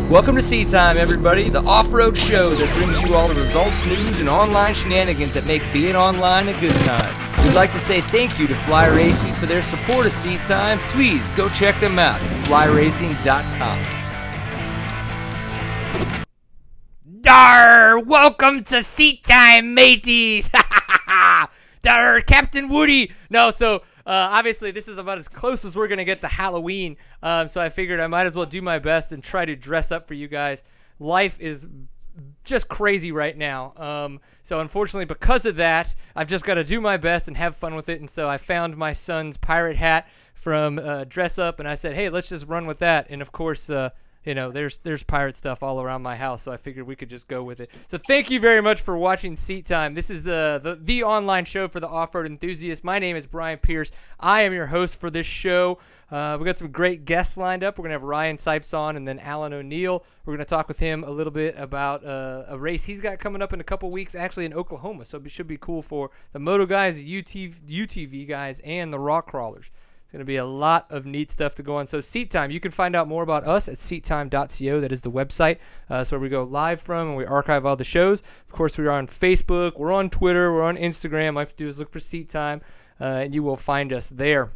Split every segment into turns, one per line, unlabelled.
Welcome to Seat Time, everybody, the off-road show that brings you all the results, news, and online shenanigans that make being online a good time. We'd like to say thank you to Fly Racing for their support of Seat Time. Please go check them out at flyracing.com. Dar! Welcome to Seat Time, mateys! Dar, Captain Woody! No, so obviously this is about as close as we're going to get to Halloween, so I figured I might as well do my best and try to dress up for you guys. Life is just crazy right now, so unfortunately because of that, I've just got to do my best and have fun with it, and so I found my son's pirate hat from Dress Up, and I said, hey, let's just run with that, and of course, you know, there's pirate stuff all around my house, so I figured we could just go with it. So thank you very much for watching Seat Time. This is the online show for the off-road enthusiast. My name is Brian Pierce. I am your host for this show. We've got some great guests lined up. We're going to have Ryan Sipes on and then Alan O'Neill. We're going to talk with him a little bit about a race he's got coming up in a couple weeks, actually in Oklahoma. So it should be cool for the moto guys, the UTV guys, and the rock crawlers. Going to be a lot of neat stuff to go on. So Seat Time, you can find out more about us at seattime.co. That is the website. That's where we go live from and we archive all the shows. Of course, we are on Facebook. We're on Twitter. We're on Instagram. All you have to do is look for Seat Time, and you will find us there.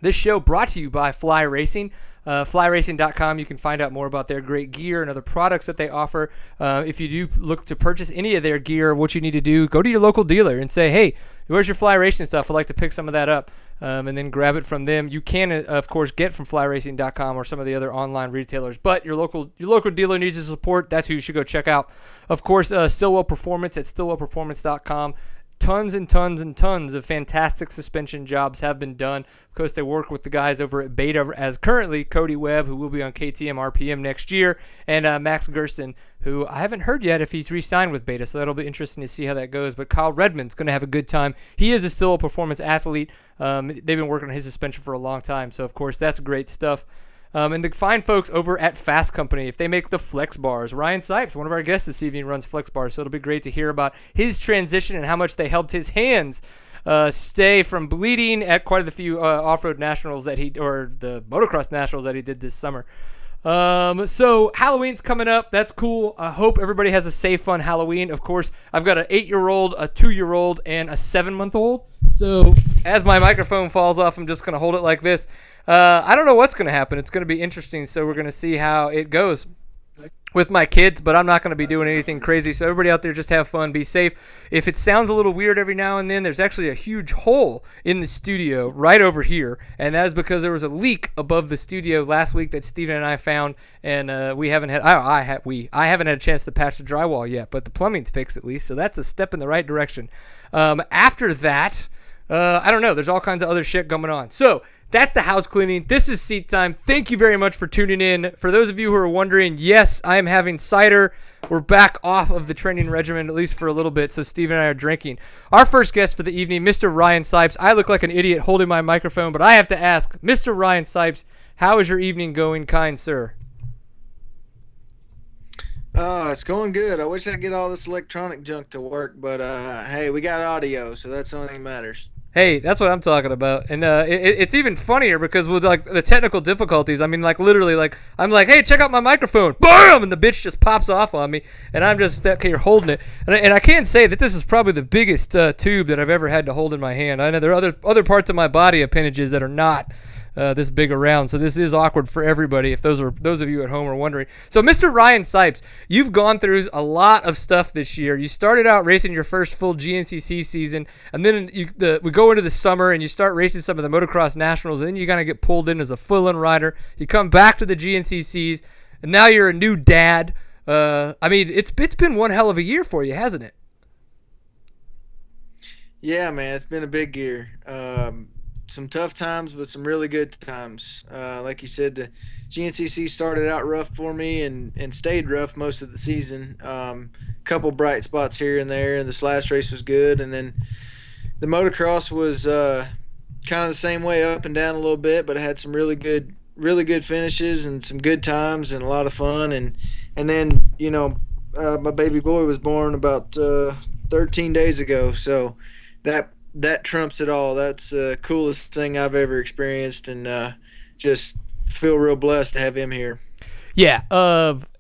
This show brought to you by Fly Racing. Flyracing.com, you can find out more about their great gear and other products that they offer. If you do look to purchase any of their gear, what you need to do, go to your local dealer and say, hey, where's your Fly Racing stuff? I'd like to pick some of that up. And then grab it from them. You can, of course, get from flyracing.com or some of the other online retailers. But your local dealer needs your support. That's who you should go check out. Of course, Stillwell Performance at stillwellperformance.com. Tons and tons and tons of fantastic suspension jobs have been done. Of course, they work with the guys over at Beta, as currently Cody Webb, who will be on KTM RPM next year, and Max Gersten, who I haven't heard yet if he's re-signed with Beta, so that'll be interesting to see how that goes. But Kyle Redmond's going to have a good time. He is a Stillwell Performance athlete. They've been working on his suspension for a long time, so of course that's great stuff. And the fine folks over at Fast Company, if they make the Flex Bars. Ryan Sipes, one of our guests this evening, runs Flex Bars, so it'll be great to hear about his transition and how much they helped his hands stay from bleeding at quite a few off-road nationals or the motocross nationals that he did this summer. So Halloween's coming up. That's cool. I hope everybody has a safe, fun Halloween. Of course, I've got an 8-year-old, a 2-year-old, and a 7-month-old. So as my microphone falls off, I'm just going to hold it like this. I don't know what's going to happen. It's going to be interesting, so we're going to see how it goes with my kids, but I'm not going to be doing anything crazy. So everybody out there, just have fun, be safe. If it sounds a little weird every now and then, there's actually a huge hole in the studio right over here, and that is because there was a leak above the studio last week that Steven and I found, and we haven't had I haven't had a chance to patch the drywall yet, but the plumbing's fixed at least, so that's a step in the right direction. After that, I don't know. There's all kinds of other shit going on. So that's the house cleaning. This is Seat Time. Thank you very much for tuning in. For those of you who are wondering, yes, I am having cider. We're back off of the training regimen, at least for a little bit, so Steve and I are drinking. Our first guest for the evening, Mr. Ryan Sipes. I look like an idiot holding my microphone, but I have to ask, Mr. Ryan Sipes, how is your evening going, kind sir?
It's going good. I wish I could get all this electronic junk to work, but hey, we got audio, so that's the only thing that matters.
Hey, that's what I'm talking about. And it's even funnier because with like the technical difficulties, I mean, like literally, like I'm like, hey, check out my microphone, BAM! And the bitch just pops off on me, and I'm just stuck here holding it. And I can say that this is probably the biggest tube that I've ever had to hold in my hand. I know there are other parts of my body appendages that are not this big around, so this is awkward for everybody if those of you at home are wondering. So Mr. Ryan Sipes, you've gone through a lot of stuff this year. You started out racing your first full GNCC season, and then we go into the summer and you start racing some of the motocross nationals, and then you kind of get pulled in as a full-in rider. You come back to the GNCCs, and now you're a new dad. I mean, it's been one hell of a year for you, hasn't it?
Yeah, man, it's been a big year. Some tough times, but some really good times. Like you said, the GNCC started out rough for me and stayed rough most of the season. Couple bright spots here and there, and this last race was good. And then the motocross was kind of the same way, up and down a little bit, but it had some really good finishes and some good times and a lot of fun. And then, you know, my baby boy was born about 13 days ago, so that trumps it all. That's the coolest thing I've ever experienced, and just feel real blessed to have him here.
Yeah,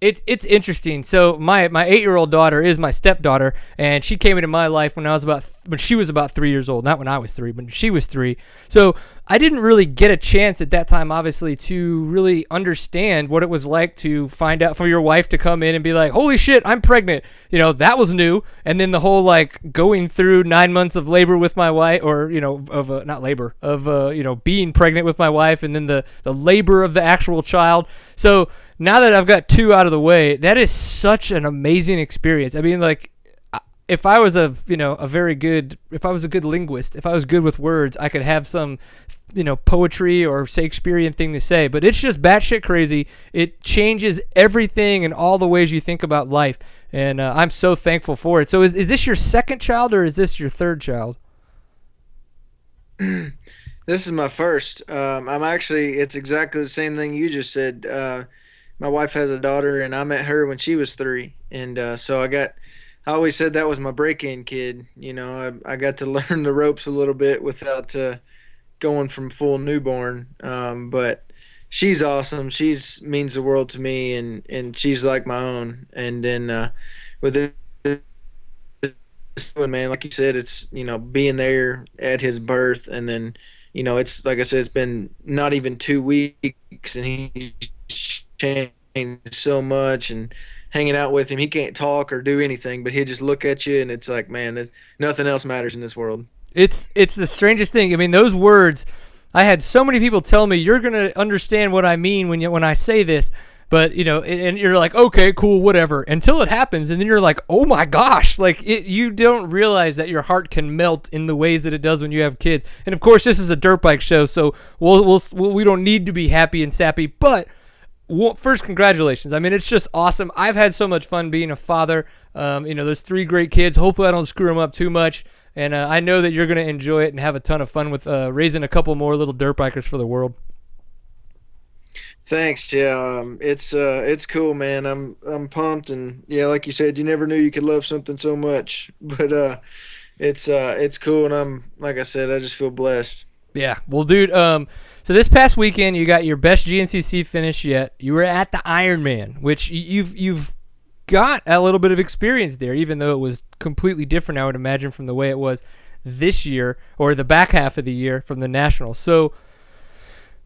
it's interesting. So my 8-year-old daughter is my stepdaughter, and she came into my life when she was about 3 years old. Not when I was 3, but she was 3. So I didn't really get a chance at that time, obviously, to really understand what it was like to find out for your wife to come in and be like, "Holy shit, I'm pregnant!" That was new. And then the whole like going through 9 months of labor with my wife, or not labor of being pregnant with my wife, and then the labor of the actual child. So now that I've got 2 out of the way, that is such an amazing experience. I mean, like, if I was if I was a good linguist, if I was good with words, I could have some, poetry or Shakespearean thing to say. But it's just batshit crazy. It changes everything and all the ways you think about life. And I'm so thankful for it. So is this your second child, or is this your third child?
This is my first. It's exactly the same thing you just said. My wife has a daughter, and I met her when she was 3. And so I always said that was my break-in kid. I got to learn the ropes a little bit without going from full newborn. But she's awesome. She's means the world to me, and she's like my own. And then with this one, man, like you said, it's, being there at his birth, and then, it's like I said, it's been not even 2 weeks, and he's changed so much. And hanging out with him, he can't talk or do anything, but he'll just look at you, and it's like, man, nothing else matters in this world.
It's the strangest thing. I mean, those words, I had so many people tell me, you're going to understand what I mean when I say this. But, and you're like, okay, cool, whatever, until it happens. And then you're like, oh my gosh, like you don't realize that your heart can melt in the ways that it does when you have kids. And of course, this is a dirt bike show, so we don't need to be happy and sappy. But first, congratulations. I mean, it's just awesome. I've had so much fun being a father. There's 3 great kids. Hopefully I don't screw them up too much. And I know that you're going to enjoy it and have a ton of fun with raising a couple more little dirt bikers for the world.
Thanks. Yeah, it's cool, man. I'm pumped, and yeah, like you said, you never knew you could love something so much. But it's cool, and like I said, I just feel blessed.
Yeah. Well, dude, so this past weekend you got your best GNCC finish yet. You were at the Ironman, which you've got a little bit of experience there, even though it was completely different, I would imagine, from the way it was this year, or the back half of the year from the Nationals. So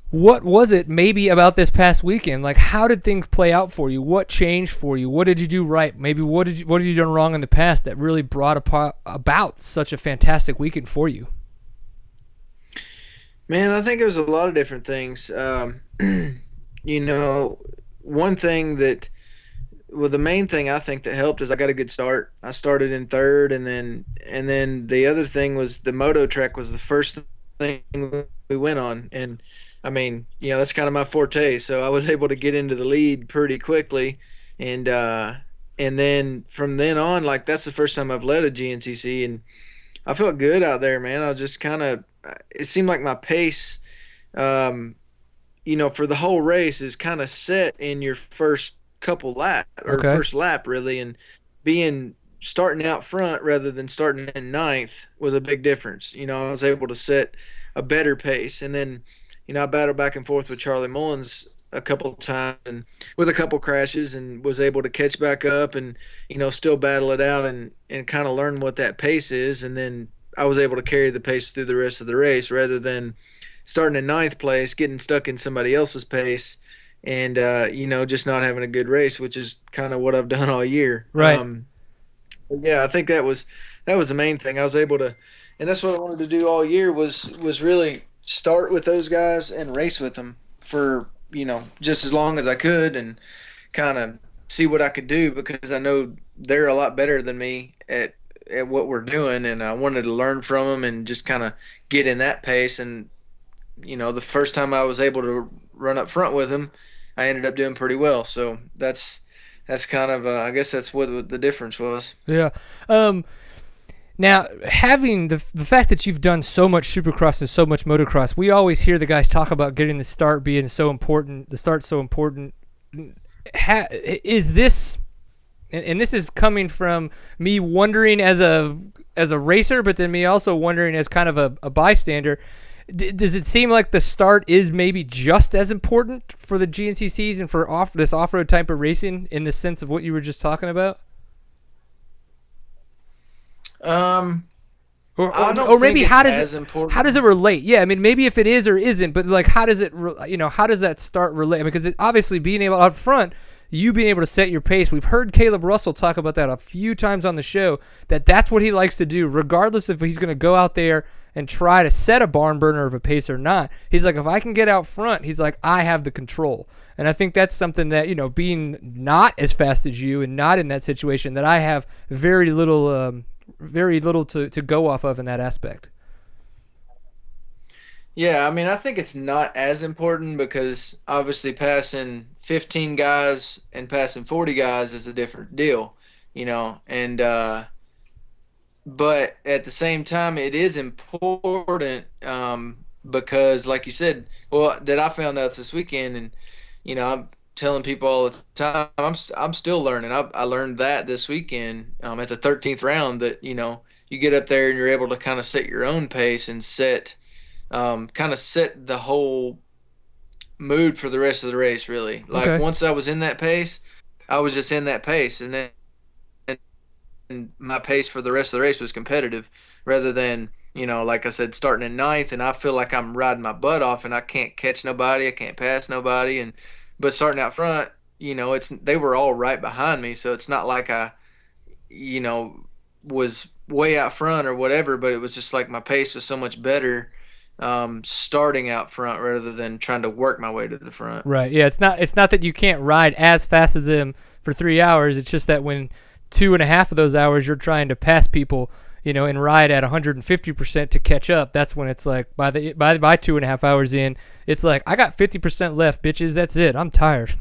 what was it maybe about this past weekend? Like, how did things play out for you? What changed for you? What did you do right? Maybe what have you done wrong in the past that really brought about such a fantastic weekend for you?
Man, I think it was a lot of different things. One thing the main thing I think that helped is I got a good start. I started in third, and then the other thing was the moto track was the first thing we went on, and I mean, that's kind of my forte. So I was able to get into the lead pretty quickly, and then from then on, like, that's the first time I've led a GNCC, and I felt good out there, man. I just it seemed like my pace, for the whole race is kind of set in your first couple lap, or
Okay.
first lap really, and starting out front rather than starting in ninth was a big difference. I was able to set a better pace, and then I battled back and forth with Charlie Mullins a couple of times, and with a couple crashes, and was able to catch back up and still battle it out, and kind of learn what that pace is. And then I was able to carry the pace through the rest of the race, rather than starting in ninth place, getting stuck in somebody else's pace, and just not having a good race, which is kind of what I've done all year.
Right.
Yeah, I think that was the main thing. I was able to, and that's what I wanted to do all year, was really start with those guys and race with them for just as long as I could, and kind of see what I could do, because I know they're a lot better than me at what we're doing, and I wanted to learn from them and just kind of get in that pace. And the first time I was able to run up front with them, I ended up doing pretty well. So that's kind of I guess that's what the difference was.
Yeah. Now, having the fact that you've done so much Supercross and so much motocross, we always hear the guys talk about getting the start being so important. The start's so important. Is this, and this is coming from me wondering as a racer, but then me also wondering as kind of a bystander, does it seem like the start is maybe just as important for the GNCCs and for this off-road type of racing in the sense of what you were just talking about?
I don't
Or
think
maybe
it's
how does
as
it
important.
how does it relate? Yeah, I mean maybe if it is or isn't, but like how does it how does that start relate? Because obviously being able up front, you being able to set your pace. We've heard Caleb Russell talk about that a few times on the show. That's what he likes to do, regardless if he's going to go out there and try to set a barn burner of a pace or not. He's like, if I can get out front, he's like, I have the control. And I think that's something that, being not as fast as you and not in that situation, that I have very little to go off of in that aspect.
Yeah, I mean, I think it's not as important because obviously passing 15 guys and passing 40 guys is a different deal, and but at the same time, it is important because, like you said, well, that I found out this weekend, and I'm telling people all the time, I'm still learning. I learned that this weekend at the 13th round that you get up there and you're able to kind of set your own pace and set the whole mood for the rest of the race. Really, like
Okay.
once I was in that pace, I was just in that pace, and then my pace for the rest of the race was competitive rather than, like I said, starting in ninth and I feel like I'm riding my butt off and I can't catch nobody, I can't pass nobody. But starting out front, they were all right behind me. So it's not like I, was way out front or whatever, but it was just like my pace was so much better starting out front rather than trying to work my way to the front.
Right. Yeah. It's not that you can't ride as fast as them for 3 hours. It's just that when 2.5 of those hours you're trying to pass people, and ride at 150% to catch up, that's when it's like by 2.5 hours in, it's like I got 50% left, bitches. That's it. I'm tired.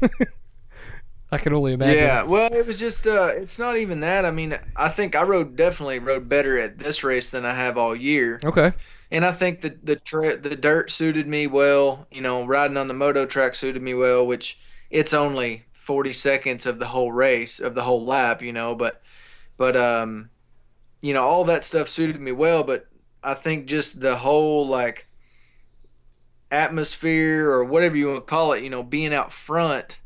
I can only imagine.
Yeah, well, it was just it's not even that. I mean, I think I definitely rode better at this race than I have all year.
Okay.
And I think the dirt suited me well. Riding on the moto track suited me well, which it's only 40 seconds of the whole race, of the whole lap, but all that stuff suited me well. But I think just the whole like atmosphere or whatever you want to call it, being out front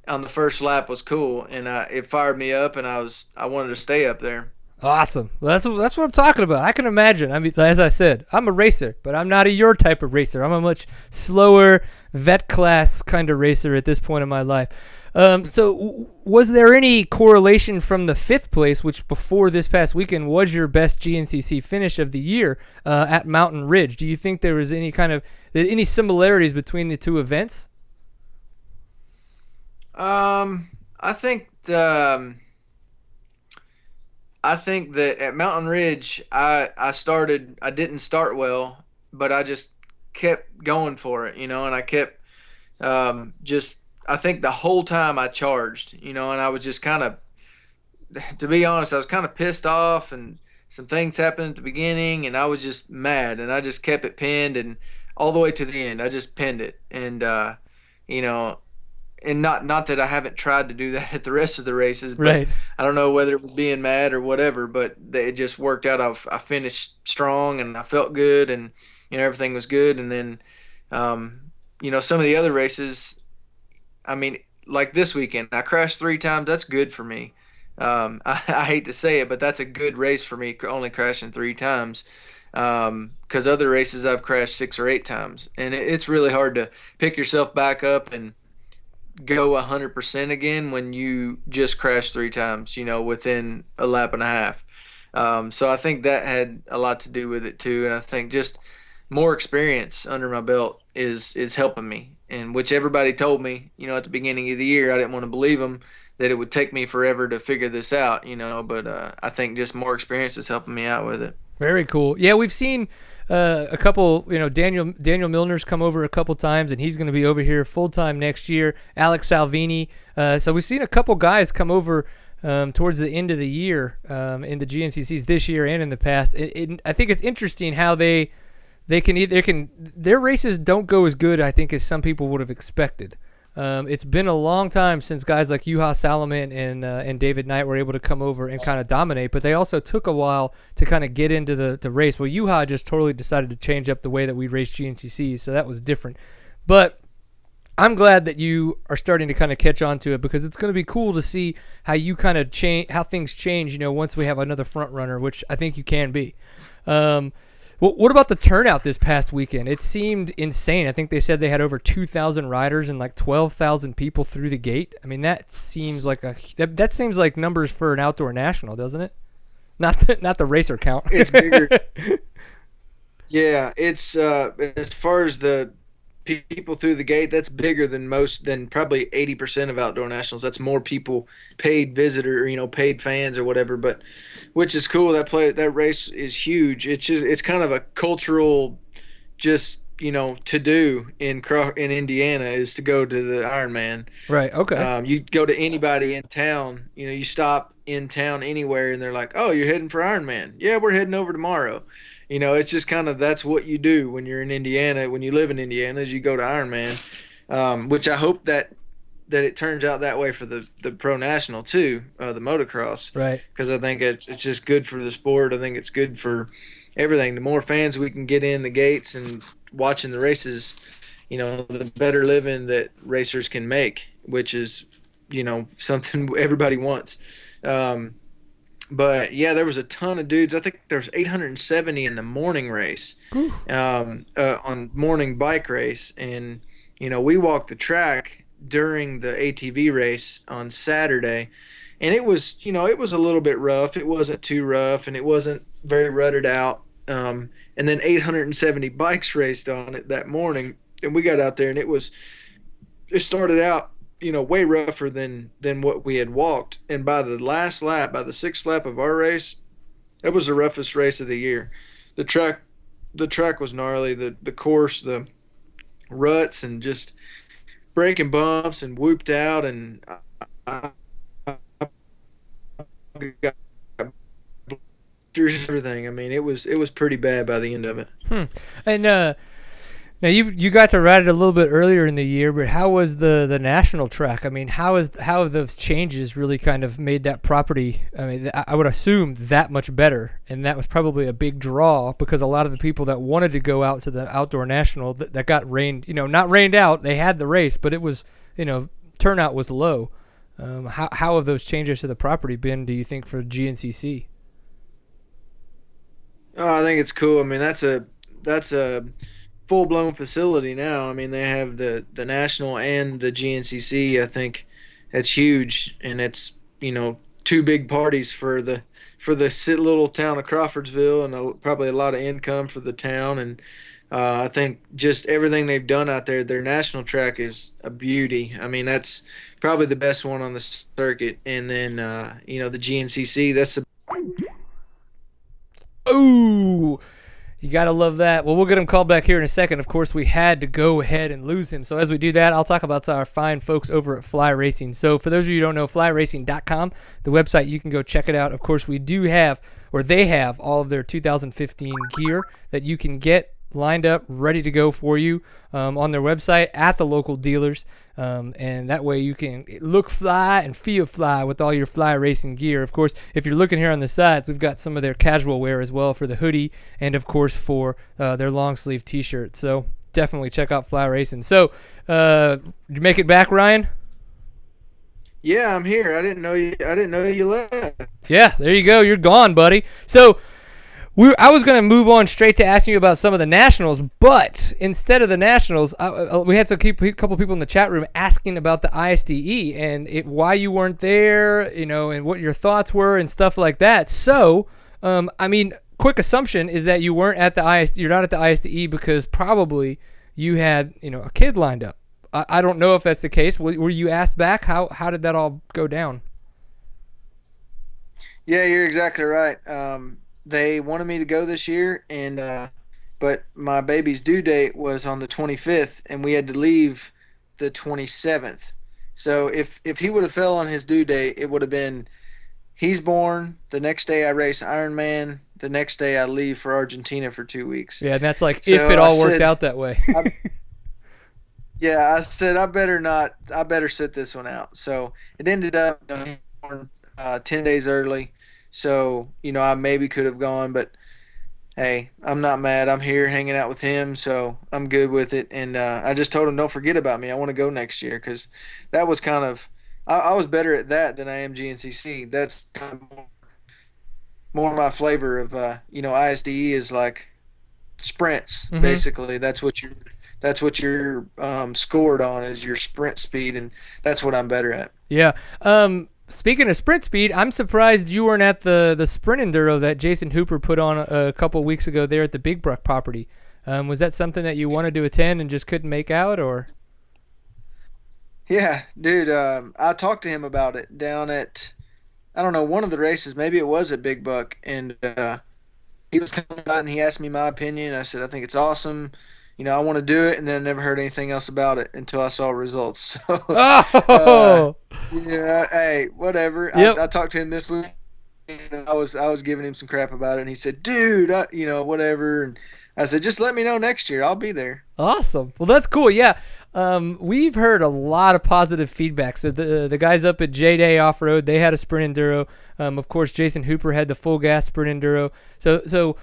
on the first lap was cool, and it fired me up, and I wanted to stay up there.
Awesome. Well, that's what I'm talking about. I can imagine. I mean, as I said, I'm a racer, but I'm not your type of racer. I'm a much slower vet class kind of racer at this point in my life. So was there any correlation from the 5th place, which before this past weekend was your best GNCC finish of the year at Mountain Ridge? Do you think there was any similarities between the two events?
I think that at Mountain Ridge, I didn't start well, but I just kept going for it, and I kept I think the whole time I charged, and I was just kind of, to be honest, I was kind of pissed off, and some things happened at the beginning, and I was just mad, and I just kept it pinned, and all the way to the end, I just pinned it, and and not that I haven't tried to do that at the rest of the races, but
Right.
I don't know whether it was being mad or whatever, but it just worked out. I finished strong and I felt good, and everything was good. And then some of the other races, I mean, like this weekend, I crashed 3 times. That's good for me. I hate to say it, but that's a good race for me, only crashing 3 times. Because other races I've crashed 6 or 8 times, and it's really hard to pick yourself back up and go 100% again when you just crashed 3 times, within a lap and a half. So I think that had a lot to do with it too, and I think just more experience under my belt is helping me. And which everybody told me, at the beginning of the year, I didn't want to believe them that it would take me forever to figure this out, But I think just more experience is helping me out with it.
Very cool. Yeah, we've seen a couple, Daniel Milner's come over a couple times, and he's going to be over here full time next year. Alex Salvini. So we've seen a couple guys come over towards the end of the year in the GNCCs this year and in the past. I think it's interesting how their races don't go as good, I think, as some people would have expected. It's been a long time since guys like Juha Salomon and David Knight were able to come over and kind of dominate, but they also took a while to kind of get into the race. Well, Juha just totally decided to change up the way that we race GNCC, so that was different. But I'm glad that you are starting to kind of catch on to it, because it's going to be cool to see how you kind of change, how things change, once we have another front runner, which I think you can be. What about the turnout this past weekend? It seemed insane. I think they said they had over 2,000 riders and like 12,000 people through the gate. I mean, that seems like that seems like numbers for an outdoor national, doesn't it? Not the racer count.
It's bigger. Yeah, it's as far as the people through the gate, that's bigger than probably 80% of outdoor nationals. That's more people, paid visitor, paid fans or whatever, but which is cool. That race is huge. It's kind of a cultural to do in Indiana is to go to the Ironman.
Right. Okay.
You go to anybody in town, you stop in town anywhere and they're like, "Oh, you're heading for Ironman." "Yeah, we're heading over tomorrow." It's just kind of, that's what you do when you're in Indiana, when you live in Indiana, is you go to Ironman, which I hope that it turns out that way for the pro national too, the motocross.
Right.
Because I think it's just good for the sport. I think it's good for everything. The more fans we can get in the gates and watching the races, the better living that racers can make, which is, something everybody wants. But yeah, there was a ton of dudes. I think there was 870 in the morning race, on morning bike race. And, we walked the track during the ATV race on Saturday, and it was, it was a little bit rough. It wasn't too rough, and it wasn't very rutted out. And then 870 bikes raced on it that morning, and we got out there, and it started out, way rougher than what we had walked. And by the last lap, by the sixth lap of our race, it was the roughest race of the year. The track was gnarly. The course, the ruts, and just breaking bumps and whooped out, and I got everything. I mean, it was pretty bad by the end of it.
And now you got to ride it a little bit earlier in the year, but how was the national track? I mean, how have those changes really kind of made that property? I mean, I would assume that much better, and that was probably a big draw, because a lot of the people that wanted to go out to the outdoor national that got rained, not rained out. They had the race, but it was, turnout was low. How have those changes to the property been, do you think, for GNCC?
Oh, I think it's cool. I mean, that's a full-blown facility now. I mean, they have the national and the GNCC. I think that's huge, and it's two big parties for the little town of Crawfordsville, and probably a lot of income for the town. And I think just everything they've done out there, their national track is a beauty. I mean, that's probably the best one on the circuit. And then the GNCC, that's the
Ooh, you got to love that. Well, we'll get him called back here in a second. Of course, we had to go ahead and lose him. So as we do that, I'll talk about our fine folks over at Fly Racing. So for those of you who don't know, flyracing.com, the website, you can go check it out. Of course, they have all of their 2015 gear that you can get lined up, ready to go for you on their website at the local dealers. And that way you can look fly and feel fly with all your Fly Racing gear. Of course, if you're looking here on the sides, we've got some of their casual wear as well for the hoodie, and of course for their long sleeve t-shirt. So definitely check out Fly Racing. So did you make it back, Ryan?
Yeah, I'm here. I didn't know you left.
Yeah, there you go. You're gone, buddy. So I was going to move on straight to asking you about some of the nationals, but instead of the nationals, we had a couple people in the chat room asking about the ISDE and why you weren't there, and what your thoughts were and stuff like that. So, quick assumption is that you weren't at the you're not at the ISDE because probably you had, a kid lined up. I don't know if that's the case. Were you asked back? How did that all go down?
Yeah, you're exactly right. They wanted me to go this year, but my baby's due date was on the 25th, and we had to leave the 27th. So if he would have fell on his due date, it would have been he's born, the next day I race Ironman, the next day I leave for Argentina for 2 weeks.
Yeah, and that's like if it all worked out that way.
Yeah, I said I better not. I better sit this one out. So it ended up, he was born 10 days early. So I maybe could have gone, but hey, I'm not mad. I'm here hanging out with him, so I'm good with it. And I just told him, don't forget about me. I want to go next year because that was kind of. I was better at that than I am GNCC. That's kind of more my flavor of ISDE is like sprints.
Hmm.
Basically, that's what you're scored on is your sprint speed, and that's what I'm better at.
Yeah. Speaking of sprint speed, I'm surprised you weren't at the sprint enduro that Jason Hooper put on a couple weeks ago there at the Big Brook property. Was that something that you wanted to attend and just couldn't make out, or?
Yeah, dude. I talked to him about it down at I don't know one of the races. Maybe it was at Big Buck, and he was telling me about it, and he asked me my opinion. I said I think it's awesome. I want to do it, and then never heard anything else about it until I saw results. So, uh,
Oh,
yeah, hey, whatever. I,
yep.
I talked to him this week. And I was giving him some crap about it, and he said, "Dude, whatever." And I said, "Just let me know next year. I'll be there."
Awesome. Well, that's cool. Yeah. We've heard a lot of positive feedback. So the guys up at J Day Offroad, they had a sprint enduro. Of course, Jason Hooper had the full gas sprint enduro. So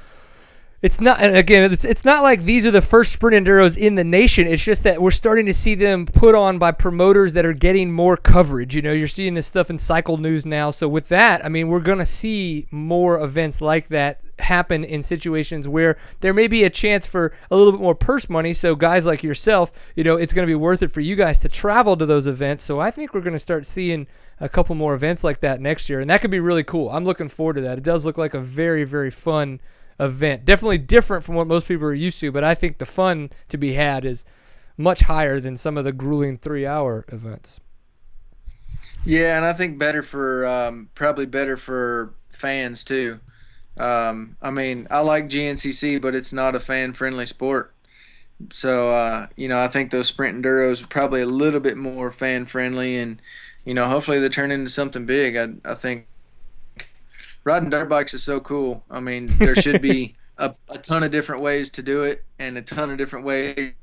it's not, and again, it's not like these are the first sprint enduros in the nation. It's just that we're starting to see them put on by promoters that are getting more coverage. You're seeing this stuff in Cycle News now. So with that, I mean, we're going to see more events like that happen in situations where there may be a chance for a little bit more purse money. So guys like yourself, it's going to be worth it for you guys to travel to those events. So I think we're going to start seeing a couple more events like that next year, and that could be really cool. I'm looking forward to that. It does look like a very, very fun event. Definitely different from what most people are used to, but I think the fun to be had is much higher than some of the grueling 3-hour events.
Yeah, and I think better for probably better for fans too. I mean, I like GNCC, but it's not a fan-friendly sport. So, I think those sprint enduros are probably a little bit more fan-friendly, and hopefully they turn into something big. I think riding dirt bikes is so cool. I mean, there should be a ton of different ways to do it, and a ton of different ways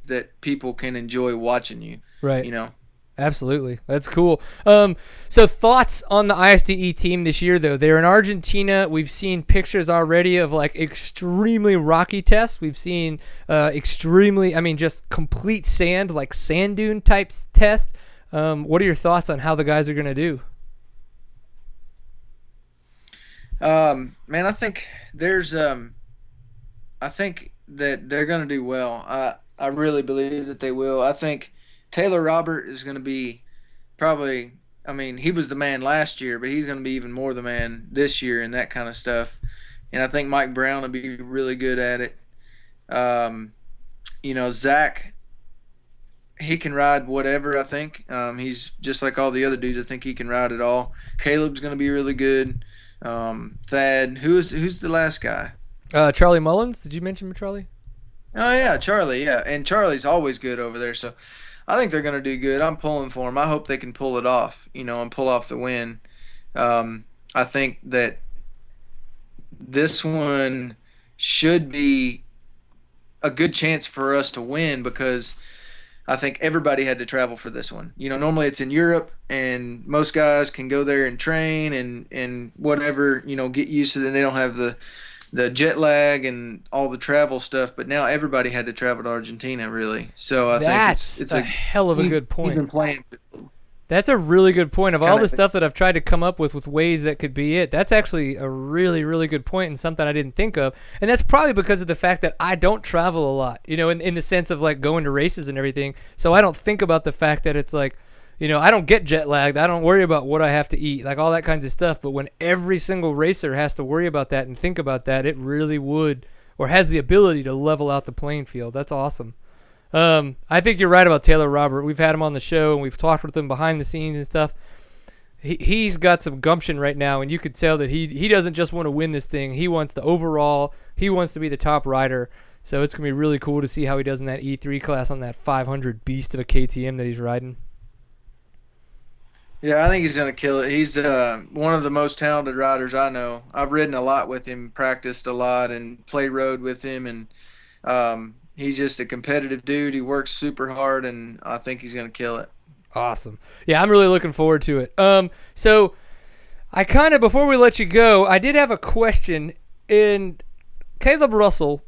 that people can enjoy watching you.
Right.
You know.
Absolutely. That's cool. So thoughts on the ISDE team this year, though? They're in Argentina. We've seen pictures already of like extremely rocky tests. We've seen just complete sand, like sand dune types test. What are your thoughts on how the guys are going to do?
Man, I think that they're going to do well. I really believe that they will. I think Taylor Robert is going to be probably. I mean, he was the man last year, but he's going to be even more the man this year and that kind of stuff. And I think Mike Brown will be really good at it. Um, Zach, he can ride whatever. I think he's just like all the other dudes. I think he can ride it all. Caleb's going to be really good. Thad, who's the last guy?
Charlie Mullins. Did you mention Charlie?
Oh yeah, Charlie. Yeah, and Charlie's always good over there. So I think they're gonna do good. I'm pulling for them. I hope they can pull it off. And pull off the win. I think that this one should be a good chance for us to win because I think everybody had to travel for this one. Normally it's in Europe and most guys can go there and train and whatever, get used to it. And they don't have the jet lag and all the travel stuff, but now everybody had to travel to Argentina, really. So I think it's
a hell of a good point.
Even playing field.
That's a really good point. Of all the
Kinda-
stuff that I've tried to come up with ways that could be it, that's actually a really, really good point and something I didn't think of. And that's probably because of the fact that I don't travel a lot, in the sense of like going to races and everything. So I don't think about the fact that it's like, I don't get jet lagged. I don't worry about what I have to eat, like all that kinds of stuff. But when every single racer has to worry about that and think about that, it really would, or has the ability to level out the playing field. That's awesome. I think you're right about Taylor Robert. We've had him on the show and we've talked with him behind the scenes and stuff. He's got some gumption right now, and you could tell that he doesn't just want to win this thing. He wants the overall. He wants to be the top rider. So it's gonna be really cool to see how he does in that E3 class on that 500 beast of a KTM that he's riding.
Yeah, I think he's gonna kill it. He's one of the most talented riders I know. I've ridden a lot with him, practiced a lot, and played road with him, and He's just a competitive dude. He works super hard, and I think he's going to kill it.
Awesome. Yeah, I'm really looking forward to it. So I kind of, before we let you go, I did have a question. In Caleb Russell,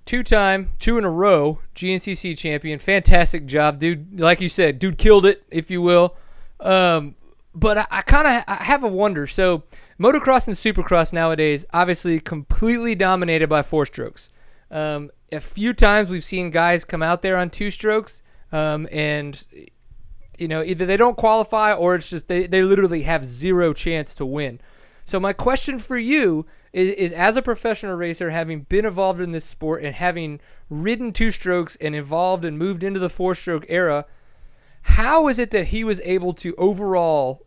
two in a row, GNCC champion. Fantastic job, dude. Like you said, dude killed it, if you will. But I kind of have a wonder. So motocross and supercross nowadays, obviously completely dominated by four strokes. A few times we've seen guys come out there on two strokes, and either they don't qualify or it's just they literally have zero chance to win. So my question for you is as a professional racer, having been involved in this sport and having ridden two strokes and evolved and moved into the four-stroke era, how is it that he was able to overall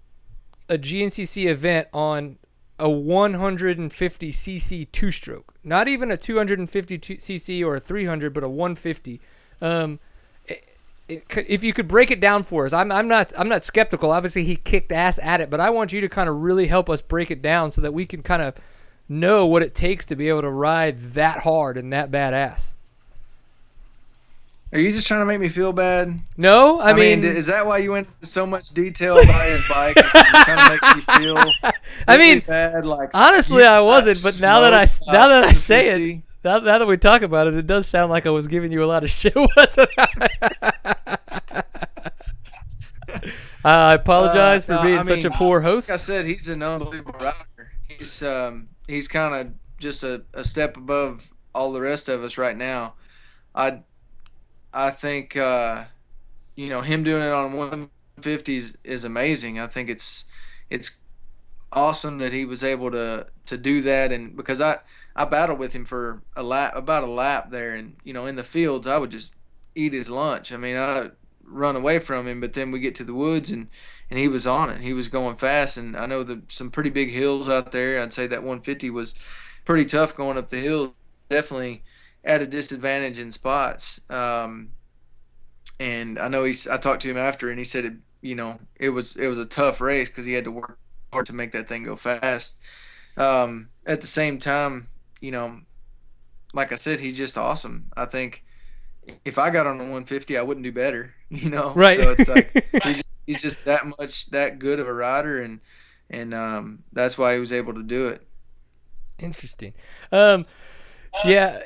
a GNCC event on a 150cc two-stroke? Not even a 250cc or a 300, but a 150. If you could break it down for us, I'm not skeptical. Obviously, he kicked ass at it, but I want you to kind of really help us break it down so that we can kind of know what it takes to be able to ride that hard and that badass.
Are you just trying to make me feel bad?
No, I mean,
is that why you went into so much detail about his bike? Trying to make me feel
I mean,
bad. Like,
honestly, I wasn't, but now that I say it, now that we talk about it, it does sound like I was giving you a lot of shit. Wasn't I? I apologize for being such a poor host.
Like I said, he's an unbelievable rider. He's kind of just a step above all the rest of us right now. I think him doing it on 150s is amazing. I think it's awesome that he was able to do that, and because I battled with him for about a lap there, and in the fields I would just eat his lunch. I mean, I run away from him, but then we get to the woods and he was on it. He was going fast, and I know some pretty big hills out there. I'd say that 150 was pretty tough going up the hill. Definitely at a disadvantage in spots. And I know I talked to him after, and he said it was a tough race because he had to work hard to make that thing go fast. At the same time, like I said, he's just awesome. I think if I got on a 150, I wouldn't do better.
Right.
So it's like he's just that good of a rider, and that's why he was able to do it.
Interesting. Yeah,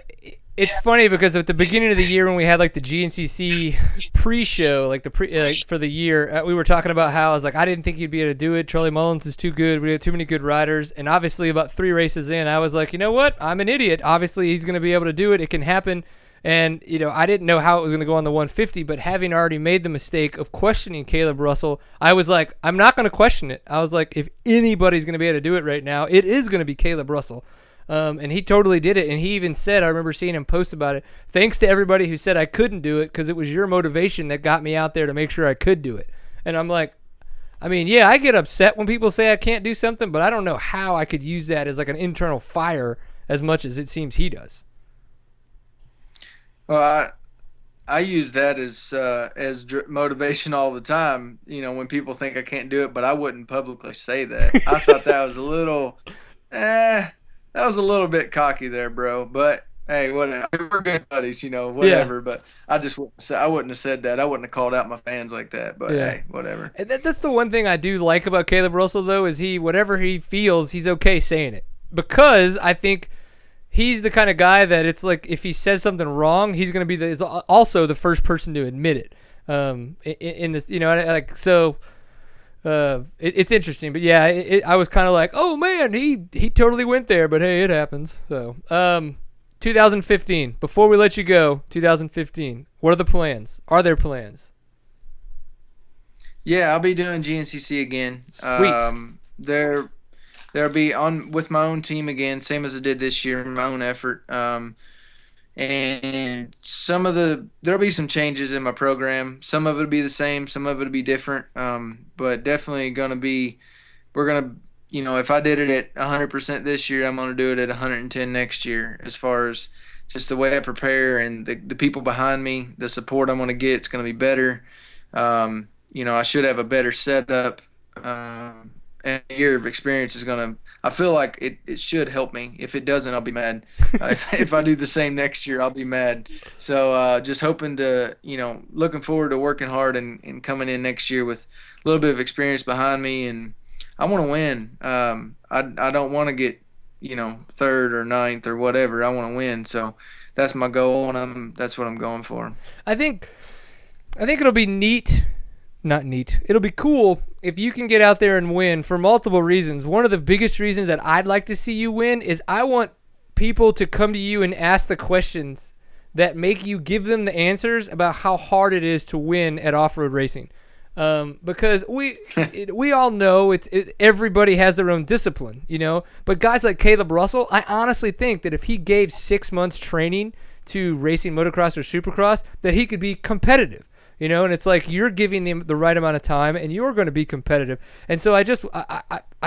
it's funny because at the beginning of the year when we had like the GNCC pre-show, like for the year, we were talking about how I was like, I didn't think he'd be able to do it. Charlie Mullins is too good. We had too many good riders. And obviously about 3 races in, I was like, you know what? I'm an idiot. Obviously he's going to be able to do it. It can happen. And, I didn't know how it was going to go on the 150, but having already made the mistake of questioning Caleb Russell, I was like, I'm not going to question it. I was like, if anybody's going to be able to do it right now, it is going to be Caleb Russell. And he totally did it. And he even said, I remember seeing him post about it, thanks to everybody who said I couldn't do it because it was your motivation that got me out there to make sure I could do it. And I'm like, I mean, yeah, I get upset when people say I can't do something, but I don't know how I could use that as like an internal fire as much as it seems he does.
Well, I use that as motivation all the time, when people think I can't do it, but I wouldn't publicly say that. I thought that was a little that was a little bit cocky there, bro. But hey, whatever. We're good buddies, whatever. Yeah. But I wouldn't have said that. I wouldn't have called out my fans like that. But hey, whatever.
And that's the one thing I do like about Caleb Russell, though, is whatever he feels, he's okay saying it. Because I think he's the kind of guy that it's like if he says something wrong, he's going to be also the first person to admit it. In this, so. It's interesting, but yeah, I was kind of like, oh man, he totally went there, but hey, it happens. So, 2015. Before we let you go, 2015. What are the plans? Are there plans?
Yeah, I'll be doing GNCC again.
Sweet.
There'll be on with my own team again, same as I did this year, my own effort. And there'll be some changes in my program. Some of it'll be the same, some of it'll be different. But definitely we're gonna, if I did it at 100% this year, I'm gonna do it at 110 next year. As far as just the way I prepare and the people behind me, the support I'm gonna get, it's gonna be better. I should have a better setup and a year of experience is gonna. I feel like it should help me. If it doesn't, I'll be mad. If I do the same next year, I'll be mad. So just hoping to, looking forward to working hard and coming in next year with a little bit of experience behind me, and I want to win. I don't want to get, third or ninth or whatever. I want to win. So that's my goal, and that's what I'm going for.
I think it'll be neat. Not neat. It'll be cool if you can get out there and win for multiple reasons. One of the biggest reasons that I'd like to see you win is I want people to come to you and ask the questions that make you give them the answers about how hard it is to win at off-road racing. Because we all know everybody has their own discipline, But guys like Caleb Russell, I honestly think that if he gave 6 months training to racing motocross or supercross, that he could be competitive. And it's like you're giving them the right amount of time, and you're going to be competitive. And so I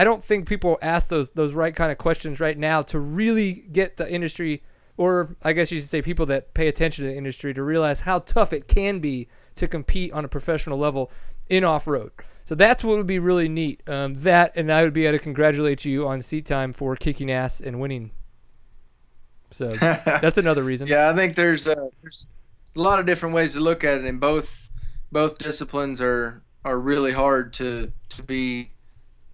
don't think people ask those right kind of questions right now to really get the industry, or I guess you should say people that pay attention to the industry, to realize how tough it can be to compete on a professional level in off-road. So that's what would be really neat. And I would be able to congratulate you on seat time for kicking ass and winning. So that's another reason.
Yeah, I think there's a lot of different ways to look at it, and both disciplines are really hard to be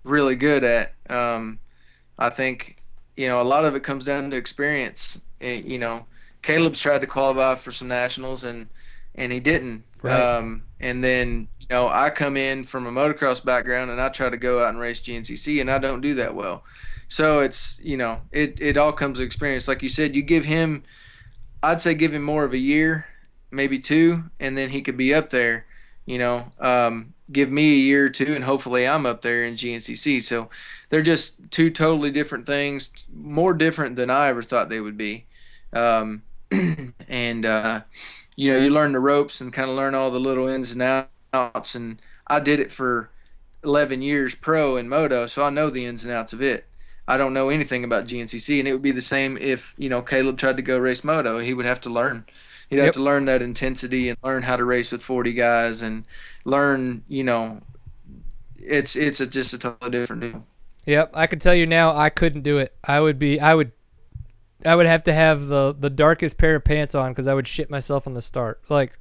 really good at. I think a lot of it comes down to experience. Caleb's tried to qualify for some nationals and he didn't.
Right.
And then I come in from a motocross background and I try to go out and race GNCC and I don't do that well. So it's it all comes to experience. Like you said, I'd say give him more of a year, maybe 2, and then he could be up there. Give me a year or 2, and hopefully I'm up there in GNCC. So they're just 2 totally different things, more different than I ever thought they would be. And you learn the ropes and kind of learn all the little ins and outs. And I did it for 11 years pro in moto, so I know the ins and outs of it. I don't know anything about GNCC, and it would be the same if Caleb tried to go race moto. He would have to learn. He'd have to learn that intensity and learn how to race with 40 guys and learn, it's just a totally different deal.
Yep, I can tell you now I couldn't do it. I would have to have the darkest pair of pants on because I would shit myself on the start. Like,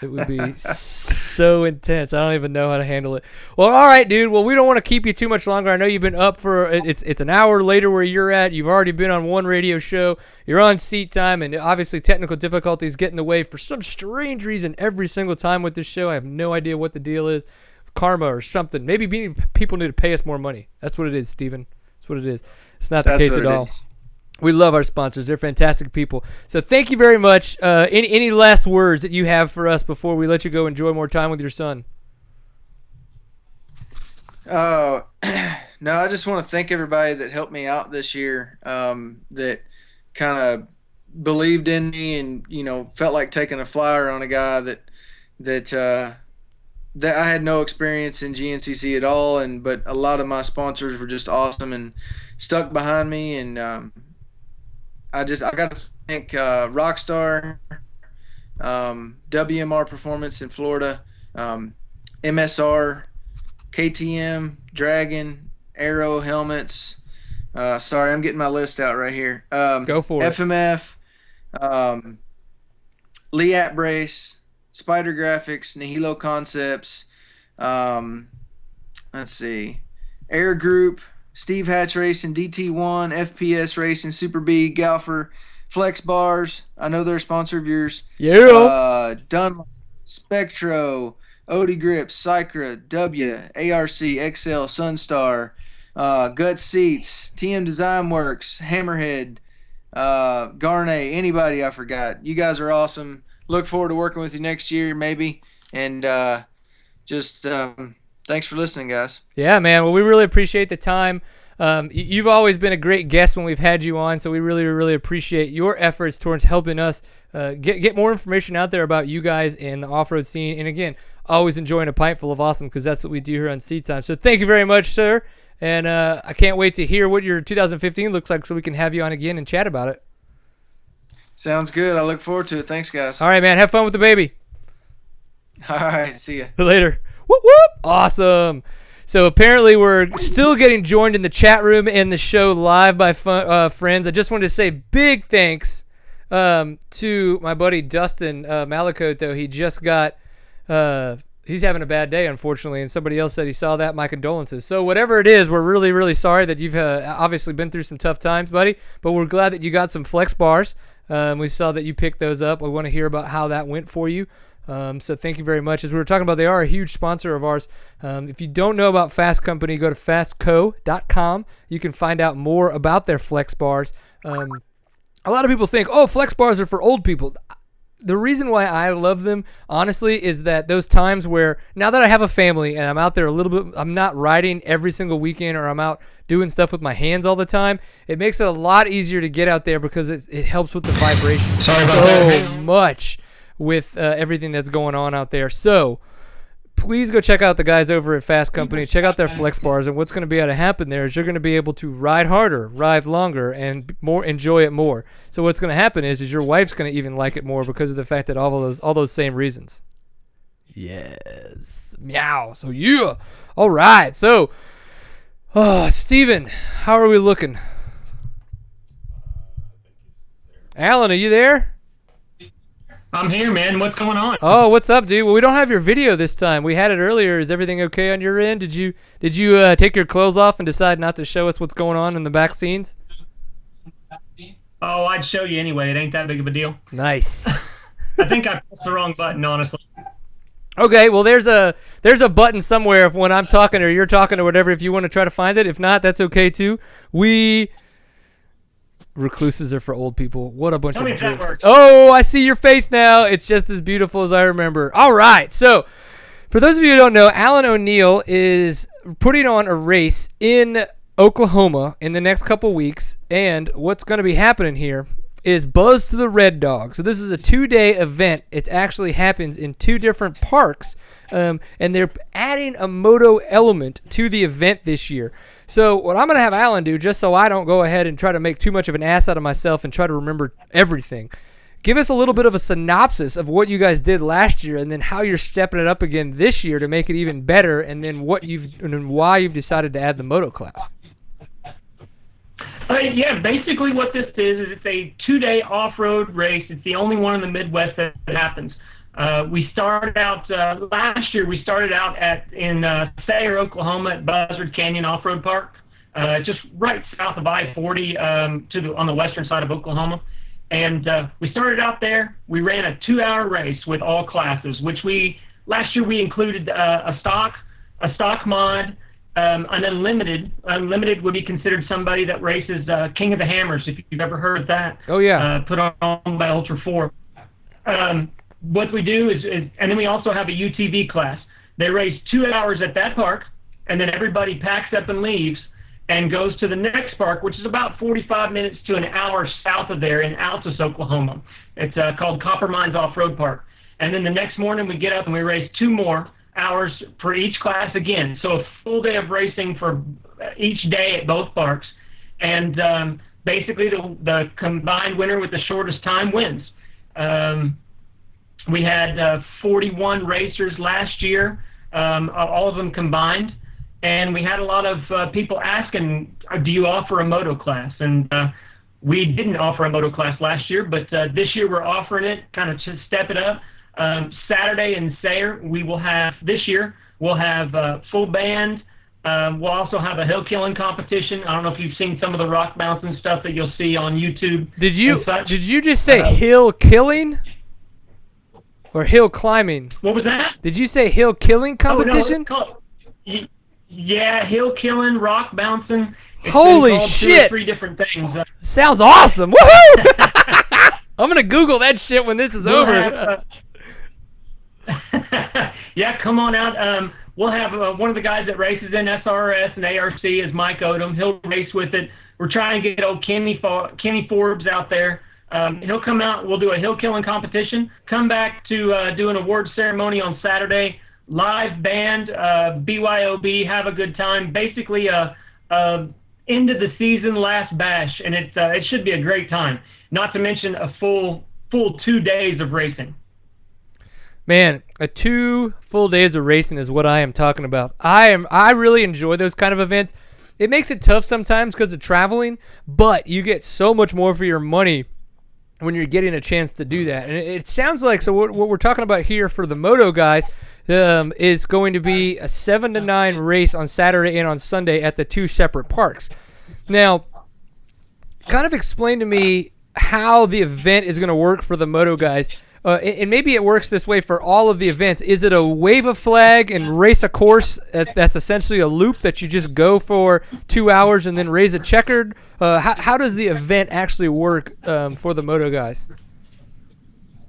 it would be so intense. I don't even know how to handle it. Well, all right, dude. Well, we don't want to keep you too much longer. I know you've been up for it's an hour later where you're at. You've already been on one radio show. You're on seat time, and obviously technical difficulties get in the way for some strange reason every single time with this show. I have no idea what the deal is, karma or something. Maybe people need to pay us more money. That's what it is, Steven. That's what it is. It's not the case at all. We love our sponsors. They're fantastic people. So thank you very much. Any last words that you have for us before we let you go enjoy more time with your son?
No, I just want to thank everybody that helped me out this year, that kind of believed in me and, felt like taking a flyer on a guy that I had no experience in GNCC at all. But a lot of my sponsors were just awesome and stuck behind me. And, I got to thank Rockstar, WMR Performance in Florida, MSR, KTM, Dragon, Aero Helmets. Sorry, I'm getting my list out right here.
Go for it.
FMF, Leat Brace, Spider Graphics, Nihilo Concepts. Let's see, Air Group, Steve Hatch Racing, DT1, FPS Racing, Super B, Galfer, Flex Bars. I know they're a sponsor of yours.
Yeah.
Dunlop, Spectro, Odie Grips, Sycra, W, ARC, XL, Sunstar, Gut Seats, TM Design Works, Hammerhead, Garnet, anybody I forgot. You guys are awesome. Look forward to working with you next year, maybe. And thanks for listening, guys.
Yeah, man. Well, we really appreciate the time. You've always been a great guest when we've had you on, so we really, really appreciate your efforts towards helping us get more information out there about you guys and the off-road scene. And again, always enjoying a pint full of awesome because that's what we do here on Seat Time. So thank you very much, sir. And I can't wait to hear what your 2015 looks like so we can have you on again and chat about it.
Sounds good. I look forward to it. Thanks, guys.
All right, man. Have fun with the baby.
All right. See ya.
Later. Whoop, whoop. Awesome. So apparently we're still getting joined in the chat room and the show live by friends. I just wanted to say big thanks to my buddy Dustin Malakote, though. He just got he's having a bad day, unfortunately, and somebody else said he saw that. My condolences. So whatever it is, we're really, really sorry that you've obviously been through some tough times, buddy, but we're glad that you got some flex bars. We saw that you picked those up. We want to hear about how that went for you. So thank you very much. As we were talking about, they are a huge sponsor of ours. If you don't know about Fast Company, go to fastco.com. You can find out more about their flex bars. A lot of people think, oh, flex bars are for old people. The reason why I love them, honestly, is that those times where, now that I have a family and I'm out there a little bit, I'm not riding every single weekend or I'm out doing stuff with my hands all the time, it makes it a lot easier to get out there because it helps with the vibration so much with everything that's going on out there. So please go check out the guys over at Fast Company. Check out their flex bars, and what's going to be able to happen there is you're going to be able to ride harder, ride longer, and enjoy it more. So what's going to happen is your wife's going to even like it more because of the fact that all those same reasons. Yes. Meow. So yeah. All right. So, Steven, how are we looking? Alan, are you there?
I'm here, man. What's going on?
Oh, what's up, dude? Well, we don't have your video this time. We had it earlier. Is everything okay on your end? Did you take your clothes off and decide not to show us what's going on in the back scenes?
Oh, I'd show you anyway. It ain't that big of a deal.
Nice.
I think I pressed the wrong button, honestly.
Okay, well, there's a button somewhere when I'm talking or you're talking or whatever if you want to try to find it. If not, that's okay, too. Recluses are for old people. What a bunch of jerks. Oh, I see your face now. It's just as beautiful as I remember. All right. So, for those of you who don't know, Alan O'Neill is putting on a race in Oklahoma in the next couple weeks. And what's going to be happening here is Buzz to the Red Dog. So, this is a 2-day event. It actually happens in 2 different parks. And they're adding a moto element to the event this year. So what I'm going to have Alan do, just so I don't go ahead and try to make too much of an ass out of myself and try to remember everything, give us a little bit of a synopsis of what you guys did last year and then how you're stepping it up again this year to make it even better, and then why you've decided to add the moto class.
Yeah, basically what this is it's a 2-day off-road race. It's the only one in the Midwest that happens. We started out last year. We started out in Sayre, Oklahoma, at Buzzard Canyon Off-Road Park, just right south of I-40 on the western side of Oklahoma. And we started out there. We ran a 2-hour race with all classes, which last year we included a stock mod, an unlimited. Unlimited would be considered somebody that races King of the Hammers, if you've ever heard of that.
Oh yeah.
Put on by Ultra 4. What we do is, and then we also have a UTV class. They race 2 hours at that park, and then everybody packs up and leaves and goes to the next park, which is about 45 minutes to an hour south of there in Altus, Oklahoma. It's called Copper Mines Off-Road Park. And then the next morning we get up and we race 2 more hours for each class again. So a full day of racing for each day at both parks. And basically the combined winner with the shortest time wins. We had 41 racers last year, all of them combined, and we had a lot of people asking, do you offer a moto class? And we didn't offer a moto class last year, but this year we're offering it, kind of to step it up. Saturday in Sayre, this year, we'll have full band. We'll also have a hill killing competition. I don't know if you've seen some of the rock bouncing stuff that you'll see on YouTube.
Did you just say hill killing? Or hill climbing?
What was that?
Did you say hill killing competition?
Oh, no, yeah, hill killing, rock bouncing.
Holy shit!
2 or 3 different things.
Sounds awesome! Woohoo! I'm gonna Google that shit when this is over.
Yeah, come on out. We'll have one of the guys that races in SRS and ARC is Mike Odom. He'll race with it. We're trying to get old Kenny Forbes out there. He'll come out. We'll do a hill killing competition. Come back to do an award ceremony on Saturday. Live band, BYOB, have a good time. Basically, end of the season, last bash, and it should be a great time. Not to mention a full 2 days of racing.
Man, 2 full days of racing is what I am talking about. I really enjoy those kind of events. It makes it tough sometimes because of traveling, but you get so much more for your money when you're getting a chance to do that. And it sounds like, so what we're talking about here for the moto guys is going to be a 7 to 9 race on Saturday and on Sunday at the 2 separate parks. Now, kind of explain to me how the event is going to work for the moto guys. And maybe it works this way for all of the events. Is it a wave a flag and race a course that's essentially a loop that you just go for 2 hours and then raise a checkered? How does the event actually work for the moto guys?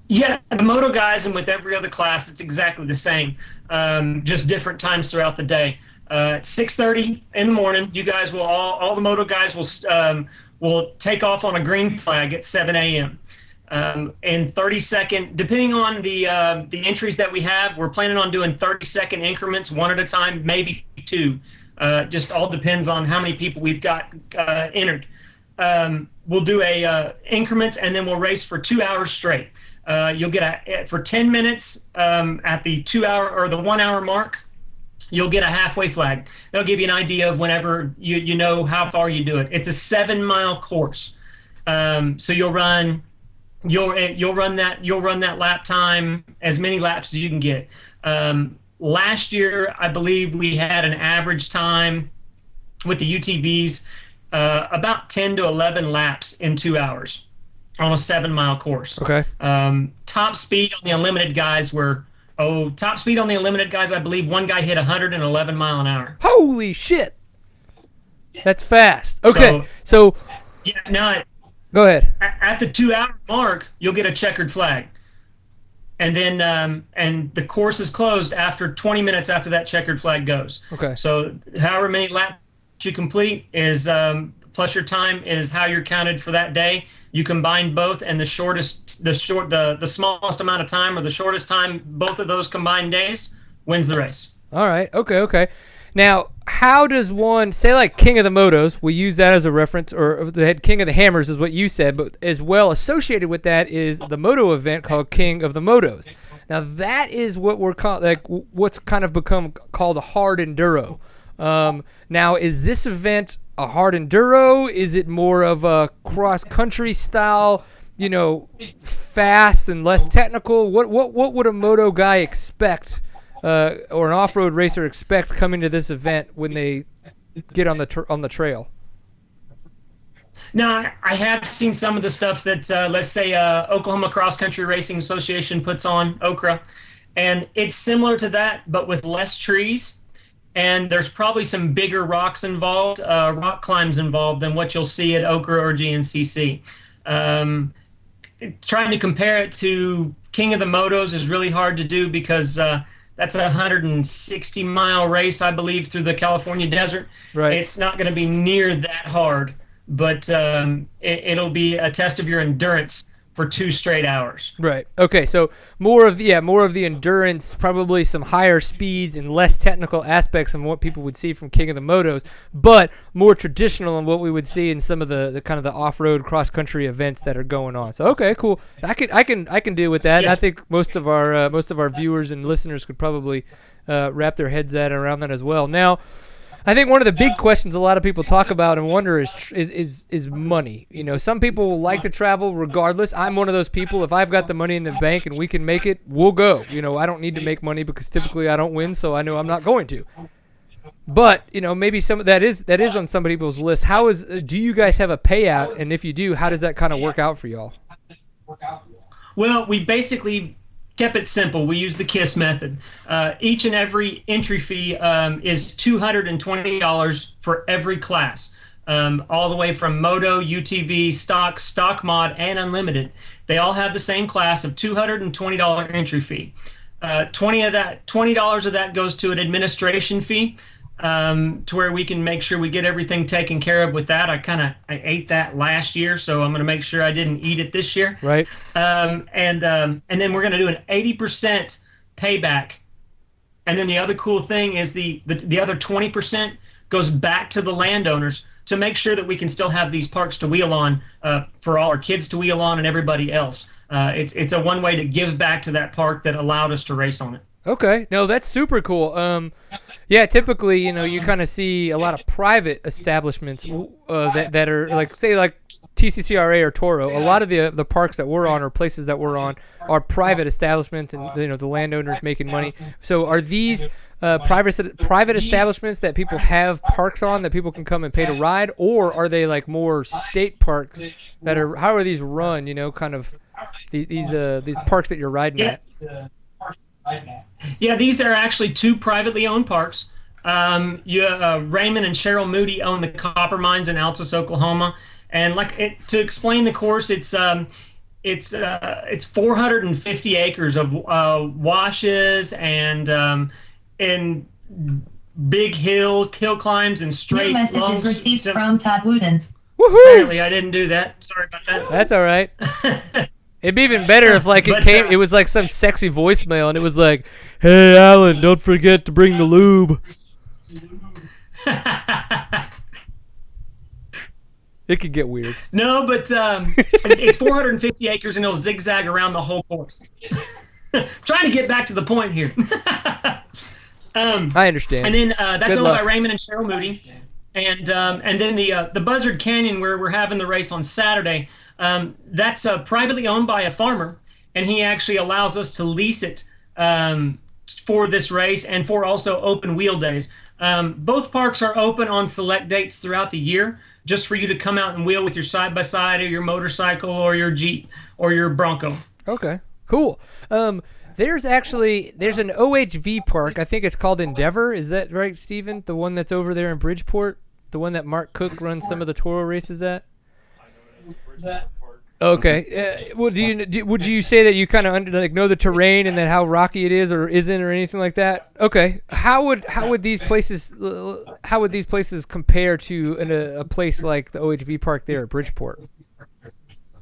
Yeah, the moto guys, and with every other class, it's exactly the same, just different times throughout the day. 6:30 in the morning, you guys will all the moto guys will take off on a green flag at 7 a.m. In 30-second, depending on the entries that we have, we're planning on doing 30-second increments, 1 at a time, maybe 2. Just all depends on how many people we've got entered. We'll do increments, and then we'll race for 2 hours straight. You'll get for 10 minutes at the 2 hour or the 1 hour mark. You'll get a halfway flag. That'll give you an idea of whenever you know how far you do it. It's a 7-mile course, so you'll run that lap time, as many laps as you can get. Last year, I believe we had an average time with the UTVs about 10 to 11 laps in 2 hours on a 7-mile course.
Okay.
Top speed on the unlimited guys I believe one guy hit 111 mile an hour.
Holy shit. That's fast. Okay. So
yeah, no.
Go ahead.
At the 2 hour mark, you'll get a checkered flag. And then and the course is closed after 20 minutes after that checkered flag goes.
Okay.
So however many laps you complete is plus your time is how you're counted for that day. You combine both, and the smallest amount of time or the shortest time, both of those combined days, wins the race.
All right. Okay. Now, how does one, say like King of the Motos, we use that as a reference, or the King of the Hammers is what you said, but as well associated with that is the moto event called King of the Motos. Now, that is what we're what's kind of become called a hard enduro. Now, is this event a hard enduro? Is it more of a cross-country style, fast and less technical? What would a moto guy expect, or an off-road racer expect coming to this event when they get on the trail?
Now, I have seen some of the stuff that, let's say, Oklahoma Cross Country Racing Association puts on, OCRA, and it's similar to that, but with less trees. And there's probably some bigger rocks involved, rock climbs involved, than what you'll see at OCRA or GNCC. Trying to compare it to King of the Motos is really hard to do because that's a 160-mile race, I believe, through the California desert.
Right. It's
not going to be near that hard, but it'll be a test of your endurance for 2 straight hours.
Right. Okay. So more of the endurance, probably some higher speeds and less technical aspects than what people would see from King of the Motos, but more traditional than what we would see in some of the kind of the off-road cross-country events that are going on. So okay, cool. I can deal with that.
Yes.
And I think most of our viewers and listeners could probably wrap their heads around that as well. Now, I think one of the big questions a lot of people talk about and wonder is money. Some people will like to travel regardless. I'm one of those people. If I've got the money in the bank and we can make it, we'll go. I don't need to make money because typically I don't win, so I know I'm not going to. But maybe some of that is on some people's list. Do you guys have a payout? And if you do, how does that kind of work out for y'all?
Well, we basically kept it simple. We use the KISS method. Each and every entry fee is $220 for every class, all the way from Moto, UTV, stock mod, and Unlimited. They all have the same class of $220 entry fee. $20 of that goes to an administration fee, to where we can make sure we get everything taken care of with that. I ate that last year, so I'm going to make sure I didn't eat it this year.
Right.
And then we're going to do an 80% payback. And then the other cool thing is the other 20% goes back to the landowners to make sure that we can still have these parks to wheel on, for all our kids to wheel on and everybody else. it's a one way to give back to that park that allowed us to race on it.
Okay, no, that's super cool. Yeah, typically, you kind of see a lot of private establishments that are like, say, like TCCRA or Toro. A lot of the parks that we're on or places that we're on are private establishments, and the landowners making money. So, are these private establishments that people have parks on that people can come and pay to ride, or are they like more state parks that are? How are these run? Kind of these parks that you're riding at.
Yeah, these are actually 2 privately owned parks. Raymond and Cheryl Moody own the copper mines in Altus, Oklahoma, and to explain the course, it's 450 acres of washes and big hill climbs and straight.
New messages received from Todd Wooden.
Woohoo!
Apparently, I didn't do that. Sorry about that.
That's all right. It'd be even better if it was like some sexy voicemail and it was like, "Hey Alan, don't forget to bring the lube." It could get weird.
No, but it's 450 acres and it'll zigzag around the whole course. Trying to get back to the point here.
I understand.
And then that's
Good
owned
luck.
by Raymond and Cheryl Moody. And then the Buzzard Canyon, where we're having the race on Saturday, that's privately owned by a farmer, and he actually allows us to lease it for this race and for also open wheel days. Both parks are open on select dates throughout the year, just for you to come out and wheel with your side-by-side or your motorcycle or your Jeep or your Bronco.
Okay, cool. There's an OHV park. I think it's called Endeavor. Is that right, Steven? The one that's over there in Bridgeport? The one that Mark Cook runs some of the Toro races at? Okay. Would you say that you kind of know the terrain and then how rocky it is or isn't or anything like that? Okay. How would these places compare to a place like the OHV park there at Bridgeport?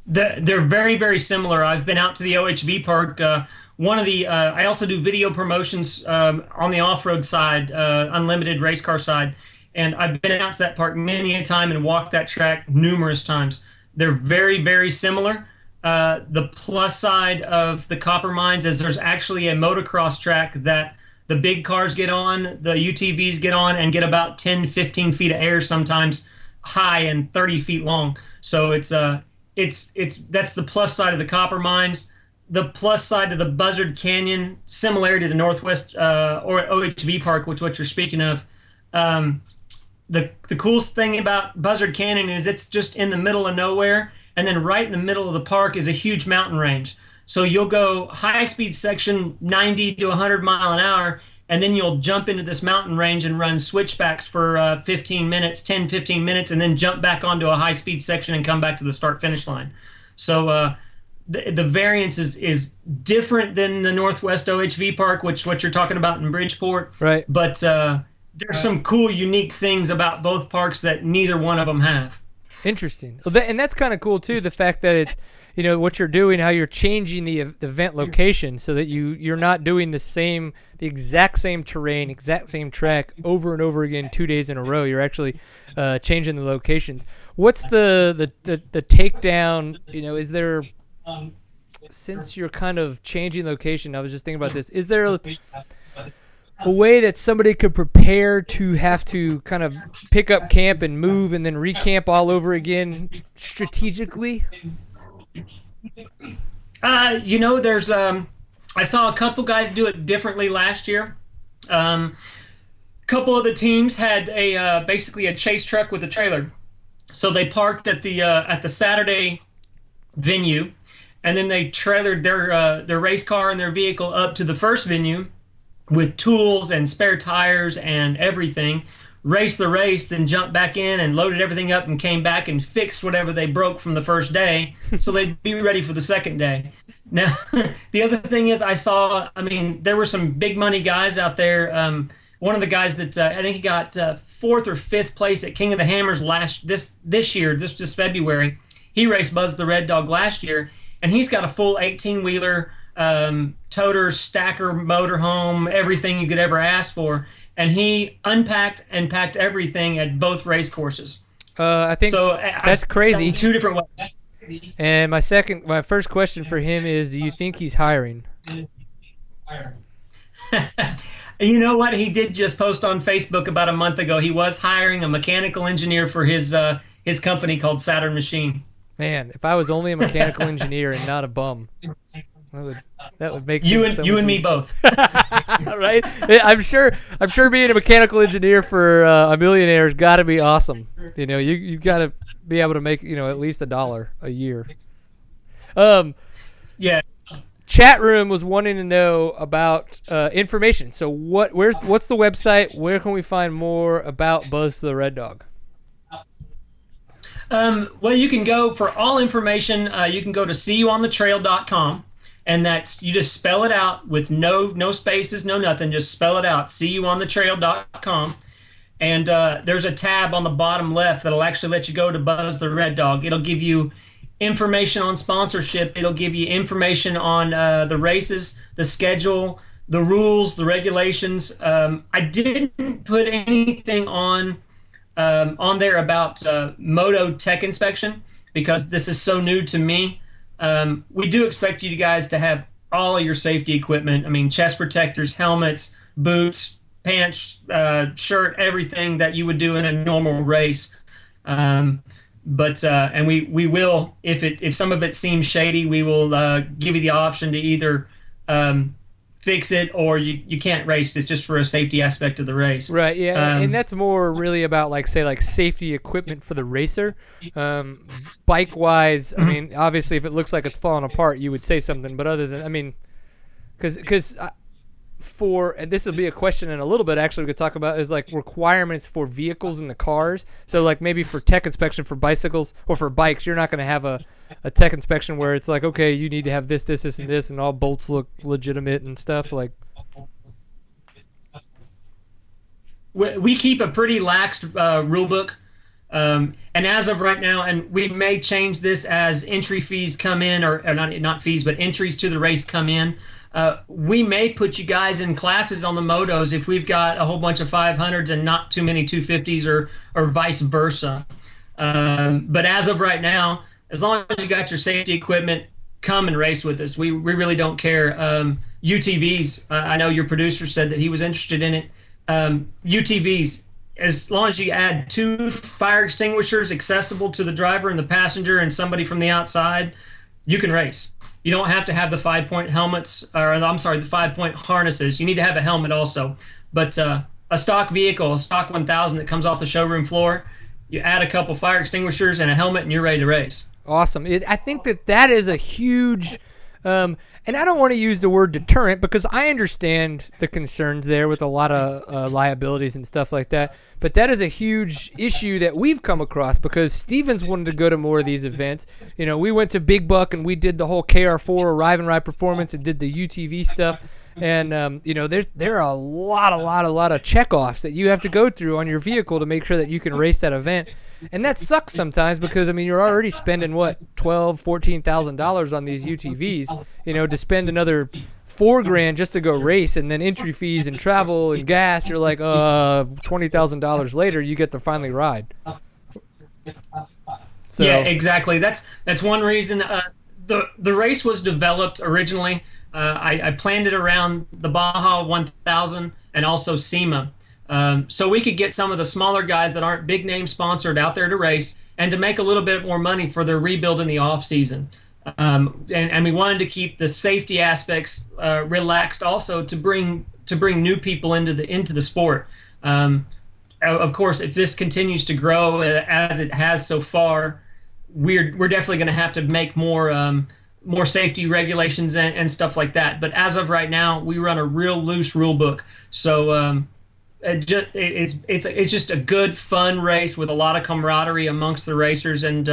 They're very, very similar. I've been out to the OHV park. I also do video promotions on the off-road side, unlimited race car side, and I've been out to that park many a time and walked that track numerous times. They're very, very similar. The plus side of the copper mines is there's actually a motocross track that the big cars get on, the UTVs get on, and get about 10, 15 feet of air, sometimes high and 30 feet long. So that's the plus side of the copper mines. The plus side to the Buzzard Canyon, similarity to the Northwest or OHV Park, which what you're speaking of. The coolest thing about Buzzard Canyon is it's just in the middle of nowhere, and then right in the middle of the park is a huge mountain range. So you'll go high-speed section 90 to 100 mile an hour, and then you'll jump into this mountain range and run switchbacks for 15 minutes, and then jump back onto a high-speed section and come back to the start-finish line. So the variance is different than the Northwest OHV Park, which what you're talking about in Bridgeport.
Right.
But there's some cool, unique things about both parks that neither one of them have.
Interesting. Well, and that's kind of cool too. The fact that it's, what you're doing, how you're changing the event location so that you're not doing the exact same terrain, exact same track over and over again 2 days in a row. You're actually changing the locations. What's the takedown? Is there, since you're kind of changing location, I was just thinking about this. Is there a way that somebody could prepare to have to kind of pick up camp and move and then recamp all over again strategically?
There's I saw a couple guys do it differently last year. Couple of the teams had basically a chase truck with a trailer, so they parked at the Saturday venue, and then they trailered their race car and their vehicle up to the first venue with tools and spare tires and everything, raced the race, then jumped back in and loaded everything up and came back and fixed whatever they broke from the first day so they'd be ready for the second day. Now, the other thing is there were some big money guys out there. One of the guys that I think he got 4th or 5th place at King of the Hammers this year, just February. He raced Buzz the Red Dog last year, and he's got a full 18-wheeler toter, stacker, motorhome, everything you could ever ask for, and he unpacked and packed everything at both race courses.
I think
so.
That's crazy.
2 different ways.
And my first question for him is, do you think he's hiring?
You know what? He did just post on Facebook about a month ago. He was hiring a mechanical engineer for his company called Saturn Machine.
Man, if I was only a mechanical engineer and not a bum, that would make
you
things so
and
much
me
easier.
both.
Right? I'm sure being a mechanical engineer for a millionaire has got to be awesome. You know, you've got to be able to make, at least $1 a year.
Yeah.
Chat room was wanting to know about information. So what's the website? Where can we find more about Buzz the Red Dog?
Well, you can go for all information. You can go to seeyouonthetrail.com, and that's, you just spell it out with no spaces, no nothing. Just spell it out. seeyouonthetrail.com, and there's a tab on the bottom left that'll actually let you go to Buzz the Red Dog. It'll give you information on sponsorship. It'll give you information on the races, the schedule, the rules, the regulations. I didn't put anything on there about moto tech inspection because this is so new to me. We do expect you guys to have all of your safety equipment. I mean, chest protectors, helmets, boots, pants, shirt, everything that you would do in a normal race. But we will, if some of it seems shady, we will give you the option to either fix it or you can't race. It's just for a safety aspect of the race.
Right, yeah, and that's more really about say safety equipment for the racer. Bike-wise, I mean, obviously if it looks like it's falling apart, you would say something, but other than, I mean, because and this will be a question in a little bit actually we could talk about, is requirements for vehicles in the cars. So maybe for tech inspection for bicycles or for bikes, you're not going to have a tech inspection where it's okay, you need to have this, and this, and all bolts look legitimate and stuff.
We keep a pretty lax rule book. And as of right now, and we may change this as entry fees come in, or not fees, but entries to the race come in. We may put you guys in classes on the motos if we've got a whole bunch of 500s and not too many 250s or vice versa. But as of right now, as long as you got your safety equipment, come and race with us. We really don't care. UTVs, I know your producer said that he was interested in it. UTVs, as long as you add 2 fire extinguishers accessible to the driver and the passenger and somebody from the outside, you can race. You don't have to have the 5-point helmets, the 5-point harnesses. You need to have a helmet also. But a stock vehicle, a stock 1000 that comes off the showroom floor, you add a couple fire extinguishers and a helmet and you're ready to race.
Awesome. I think that is a huge, and I don't want to use the word deterrent because I understand the concerns there with a lot of liabilities and stuff like that. But that is a huge issue that we've come across because Stevens wanted to go to more of these events. We went to Big Buck and we did the whole KR4 Arrive and Ride Performance and did the UTV stuff. And, there are a lot of checkoffs that you have to go through on your vehicle to make sure that you can race that event. And that sucks sometimes because, I mean, you're already spending, $12,000-$14,000 on these UTVs, to spend another $4,000 just to go race, and then entry fees and travel and gas, you're like, $20,000 later, you get to finally ride. So,
yeah, exactly. That's one reason the race was developed originally. I planned it around the Baja 1000 and also SEMA. So we could get some of the smaller guys that aren't big name sponsored out there to race and to make a little bit more money for their rebuild in the off season. And we wanted to keep the safety aspects relaxed also to bring new people into the sport. Of course, if this continues to grow as it has so far, we're definitely going to have to make more safety regulations and stuff like that. But as of right now, we run a real loose rule book. So it's just a good, fun race with a lot of camaraderie amongst the racers, and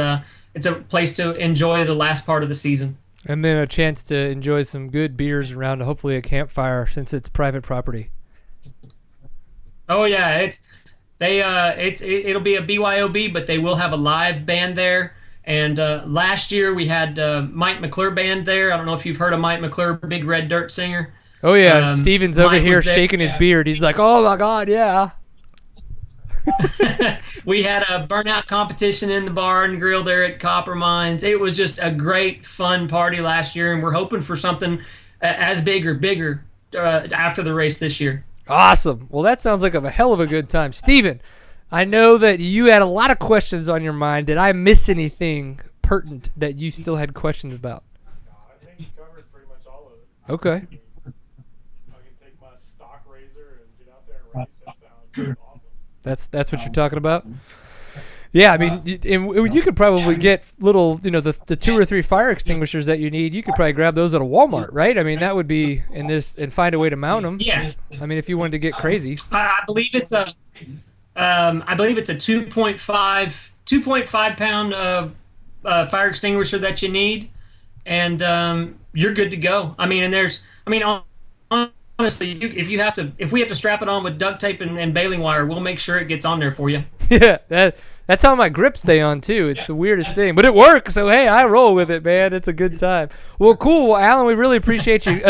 it's a place to enjoy the last part of the season.
And then a chance to enjoy some good beers around, hopefully a campfire, since it's private property.
Oh yeah, it'll be a BYOB, but they will have a live band there. And last year we had Mike McClure band there. I don't know if you've heard of Mike McClure, big red dirt singer.
Oh yeah, Steven's over
Mike
here shaking his beard. He's like, "Oh my God, yeah."
We had a burnout competition in the bar and grill there at Copper Mines. It was just a great, fun party last year, and we're hoping for something as big or bigger after the race this year.
Awesome. Well, that sounds like a hell of a good time. Steven, I know that you had a lot of questions on your mind. Did I miss anything pertinent that you still had questions about?
No, I think you covered pretty much all of it.
Okay.
I can take my stock razor and get out there and race. That sounds awesome.
That's what you're talking about? Yeah, I mean, you could probably get little, the 2 or 3 fire extinguishers that you need. You could probably grab those at a Walmart, right? I mean, that would be and find a way to mount them.
Yeah.
I mean, if you wanted to get crazy.
I believe it's a 2.5 pound fire extinguisher that you need, and you're good to go. I mean, honestly, if we have to strap it on with duct tape and baling wire, we'll make sure it gets on there for you.
Yeah, that's how my grips stay on too. It's the weirdest thing, but it works. So hey, I roll with it, man. It's a good time. Well, cool. Well, Alan, we really appreciate you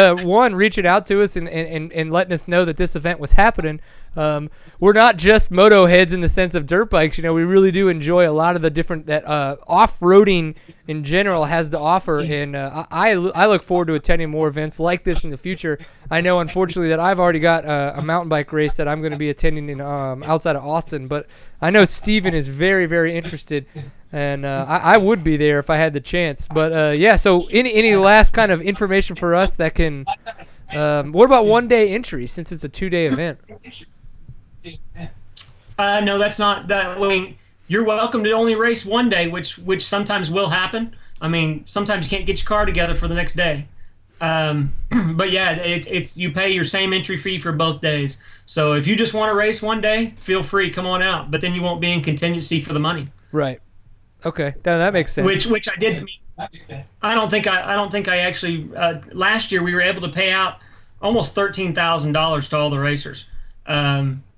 reaching out to us and letting us know that this event was happening. We're not just moto heads in the sense of dirt bikes. We really do enjoy a lot of the different that off-roading in general has to offer, and I look forward to attending more events like this in the future. I know, unfortunately, that I've already got a mountain bike race that I'm going to be attending in outside of Austin, but I know Steven is very, very interested, and I would be there if I had the chance. But yeah, so any last kind of information for us that can what about one-day entry since it's a 2-day event?
No, that's not that. I mean, you're welcome to only race one day, which sometimes will happen. I mean, sometimes you can't get your car together for the next day. But yeah, it's you pay your same entry fee for both days. So if you just want to race one day, feel free, come on out. But then you won't be in contingency for the money.
Right. Okay. That makes sense.
Which I did. I don't think I actually. Last year we were able to pay out almost $13,000 to all the racers.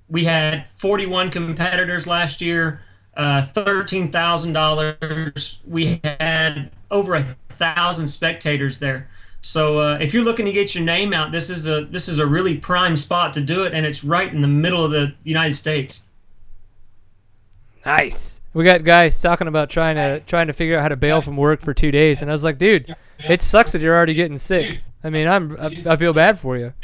We had 41 competitors last year, $13,000. We had over 1,000 spectators there. So if you're looking to get your name out, this is a really prime spot to do it, and it's right in the middle of the United States.
Nice. We got guys talking about trying to figure out how to bail from work for 2 days, and I was like, dude, it sucks that you're already getting sick. I mean, I feel bad for you.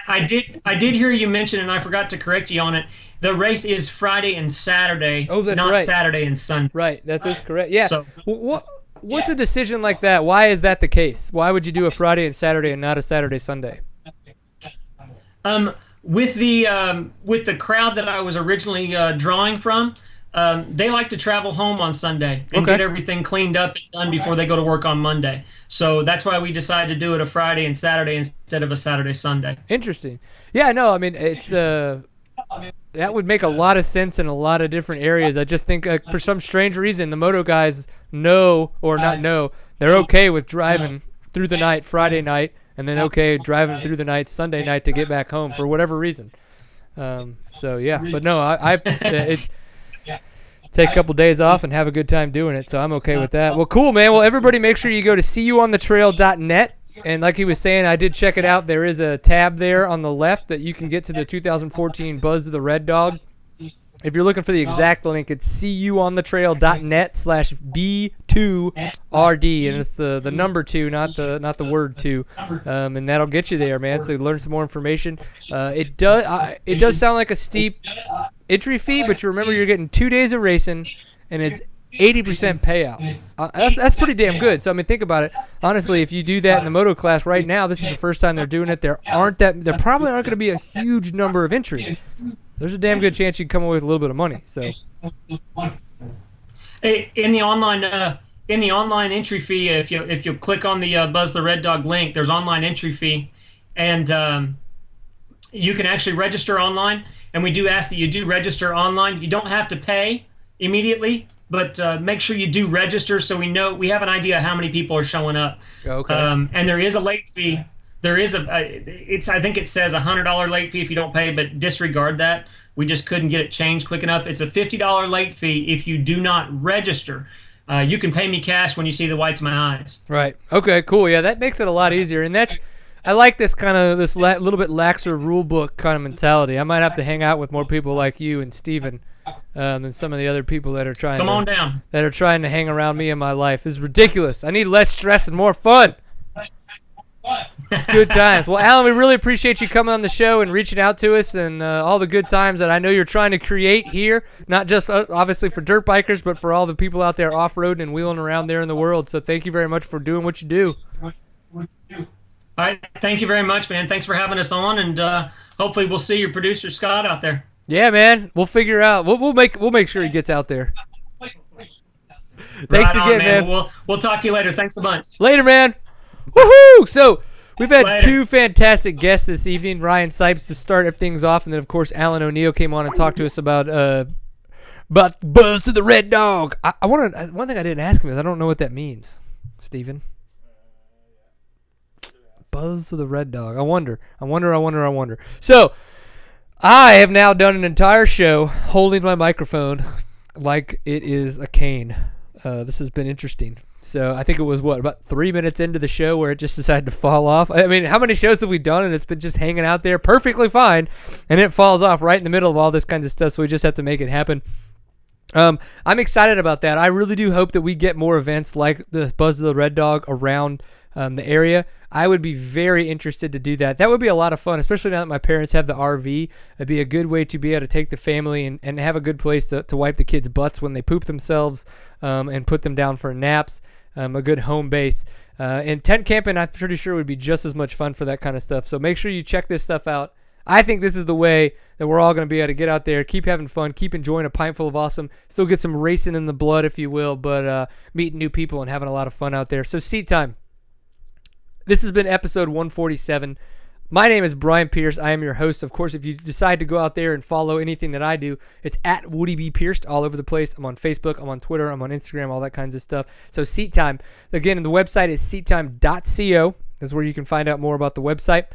I did hear you mention, and I forgot to correct you on it. The race is Friday and Saturday,
that's
not
right.
Saturday and Sunday.
Right, that is correct. Yeah.
So,
what's a decision like that? Why is that the case? Why would you do a Friday and Saturday and not a Saturday Sunday?
With the crowd that I was originally drawing from, they like to travel home on Sunday and get everything cleaned up and done before they go to work on Monday. So that's why we decided to do it a Friday and Saturday instead of a Saturday Sunday.
Interesting. Yeah, no, I mean it's that would make a lot of sense in a lot of different areas. I just think for some strange reason the moto guys they're okay with driving through the night Friday night and then driving through the night Sunday night to get back home for whatever reason. So yeah, but no, it's take a couple days off and have a good time doing it, so I'm okay with that. Well, cool, man. Well, everybody make sure you go to seeyouonthetrail.net, and like he was saying, I did check it out. There is a tab there on the left that you can get to the 2014 Buzz of the Red Dog. If you're looking for the exact link, it's seeyouonthetrail.net/B2RD, and it's the number 2, not the word 2, and that'll get you there, man. So learn some more information. It does sound like a steep entry fee, but you remember you're getting 2 days of racing, and it's 80% payout. That's pretty damn good. So I mean, think about it. Honestly, if you do that in the moto class right now, this is the first time they're doing it. There probably aren't going to be a huge number of entries. There's a damn good chance you can come away with a little bit of money. So,
in the online entry fee, if you click on the Buzz the Red Dog link, there's online entry fee, and you can actually register online. And we do ask that you do register online. You don't have to pay immediately, but make sure you do register so we have an idea how many people are showing up.
Okay.
And there is a late fee. There is I think it says $100 late fee if you don't pay, but disregard that. We just couldn't get it changed quick enough. It's a $50 late fee if you do not register. You can pay me cash when you see the whites of my eyes.
Right. Okay, cool. Yeah, that makes it a lot easier. And that's, I like this kind of little bit laxer rule book kind of mentality. I might have to hang out with more people like you and Steven than some of the other people that are trying.
Come on down.
That are trying to hang around me in my life. This is ridiculous. I need less stress and more fun. It's good times. Well, Alan, we really appreciate you coming on the show and reaching out to us and all the good times that I know you're trying to create here, not just obviously for dirt bikers, but for all the people out there off-roading and wheeling around there in the world. So thank you very much for doing what you do.
All right. Thank you very much, man. Thanks for having us on, and hopefully we'll see your producer, Scott, out there.
Yeah, man. We'll figure out. We'll make sure he gets out there. Thanks
Right
again,
on,
man.
We'll talk to you later. Thanks a bunch.
Later, man. Woohoo! So we've had
Later.
2 fantastic guests this evening. Ryan Sipes to start things off, and then of course Alan O'Neill came on and talked to us about Buzz to the Red Dog. I wanted one thing I didn't ask him is I don't know what that means, Steven. Buzz to the Red Dog. I wonder. So I have now done an entire show holding my microphone like it is a cane. This has been interesting. So I think it was, about 3 minutes into the show where it just decided to fall off. I mean, how many shows have we done and it's been just hanging out there perfectly fine, and it falls off right in the middle of all this kinds of stuff, so we just have to make it happen. I'm excited about that. I really do hope that we get more events like the Buzz of the Red Dog around the area. I would be very interested to do that. That would be a lot of fun, especially now that my parents have the RV. It'd be a good way to be able to take the family and have a good place to wipe the kids' butts when they poop themselves and put them down for naps, a good home base. And tent camping, I'm pretty sure, would be just as much fun for that kind of stuff. So make sure you check this stuff out. I think this is the way that we're all going to be able to get out there, keep having fun, keep enjoying a pint full of awesome, still get some racing in the blood, if you will, but meeting new people and having a lot of fun out there. So seat time. This has been episode 147. My name is Brian Pierce. I am your host. Of course, if you decide to go out there and follow anything that I do, it's at Woody B. Pierced all over the place. I'm on Facebook. I'm on Twitter. I'm on Instagram, all that kinds of stuff. So seat time. Again, the website is seattime.co. That's where you can find out more about the website.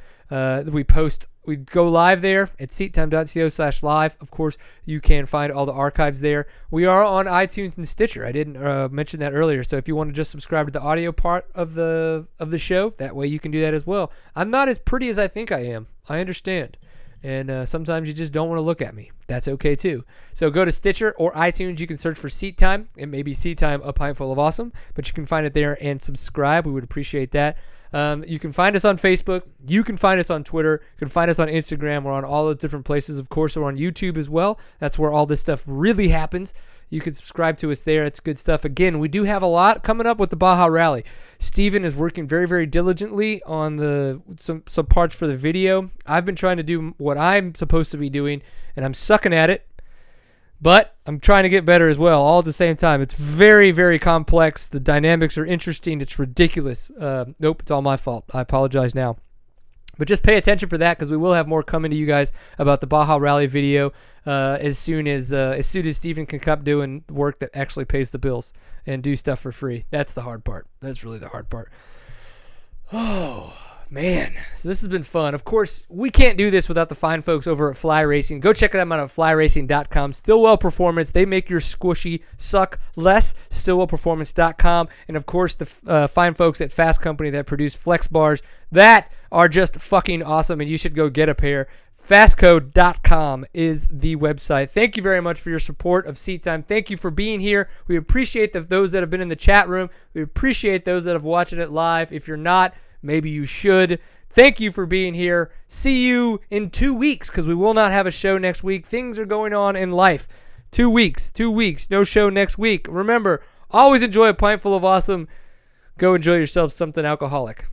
We go live there at seattime.co/live. Of course, you can find all the archives there. We are on iTunes and Stitcher. I didn't mention that earlier. So if you want to just subscribe to the audio part of the show, that way you can do that as well. I'm not as pretty as I think I am. I understand. And sometimes you just don't want to look at me. That's okay too. So go to Stitcher or iTunes. You can search for Seat Time. It may be Seat Time, a pint full of awesome, but you can find it there and subscribe. We would appreciate that. You can find us on Facebook. You can find us on Twitter. You can find us on Instagram. We're on all those different places. Of course, we're on YouTube as well. That's where all this stuff really happens. You can subscribe to us there. It's good stuff. Again, we do have a lot coming up with the Baja Rally. Steven is working very, very diligently on some parts for the video. I've been trying to do what I'm supposed to be doing, and I'm sucking at it. But I'm trying to get better as well, all at the same time. It's very, very complex. The dynamics are interesting. It's ridiculous. Nope, it's all my fault. I apologize now. But just pay attention for that, because we will have more coming to you guys about the Baja Rally video as soon as Steven can come doing work that actually pays the bills and do stuff for free. That's the hard part. That's really the hard part. Oh, man. So this has been fun. Of course, we can't do this without the fine folks over at Fly Racing. Go check them out at flyracing.com. Stillwell Performance. They make your squishy suck less. Stillwellperformance.com. And, of course, the fine folks at Fast Company that produce Flex Bars that are just fucking awesome, and you should go get a pair. Fastcode.com is the website. Thank you very much for your support of Seat Time. Thank you for being here. We appreciate those that have been in the chat room. We appreciate those that have watched it live. If you're not, maybe you should. Thank you for being here. See you in 2 weeks, because we will not have a show next week. Things are going on in life. 2 weeks. No show next week. Remember, always enjoy a pint full of awesome. Go enjoy yourself something alcoholic.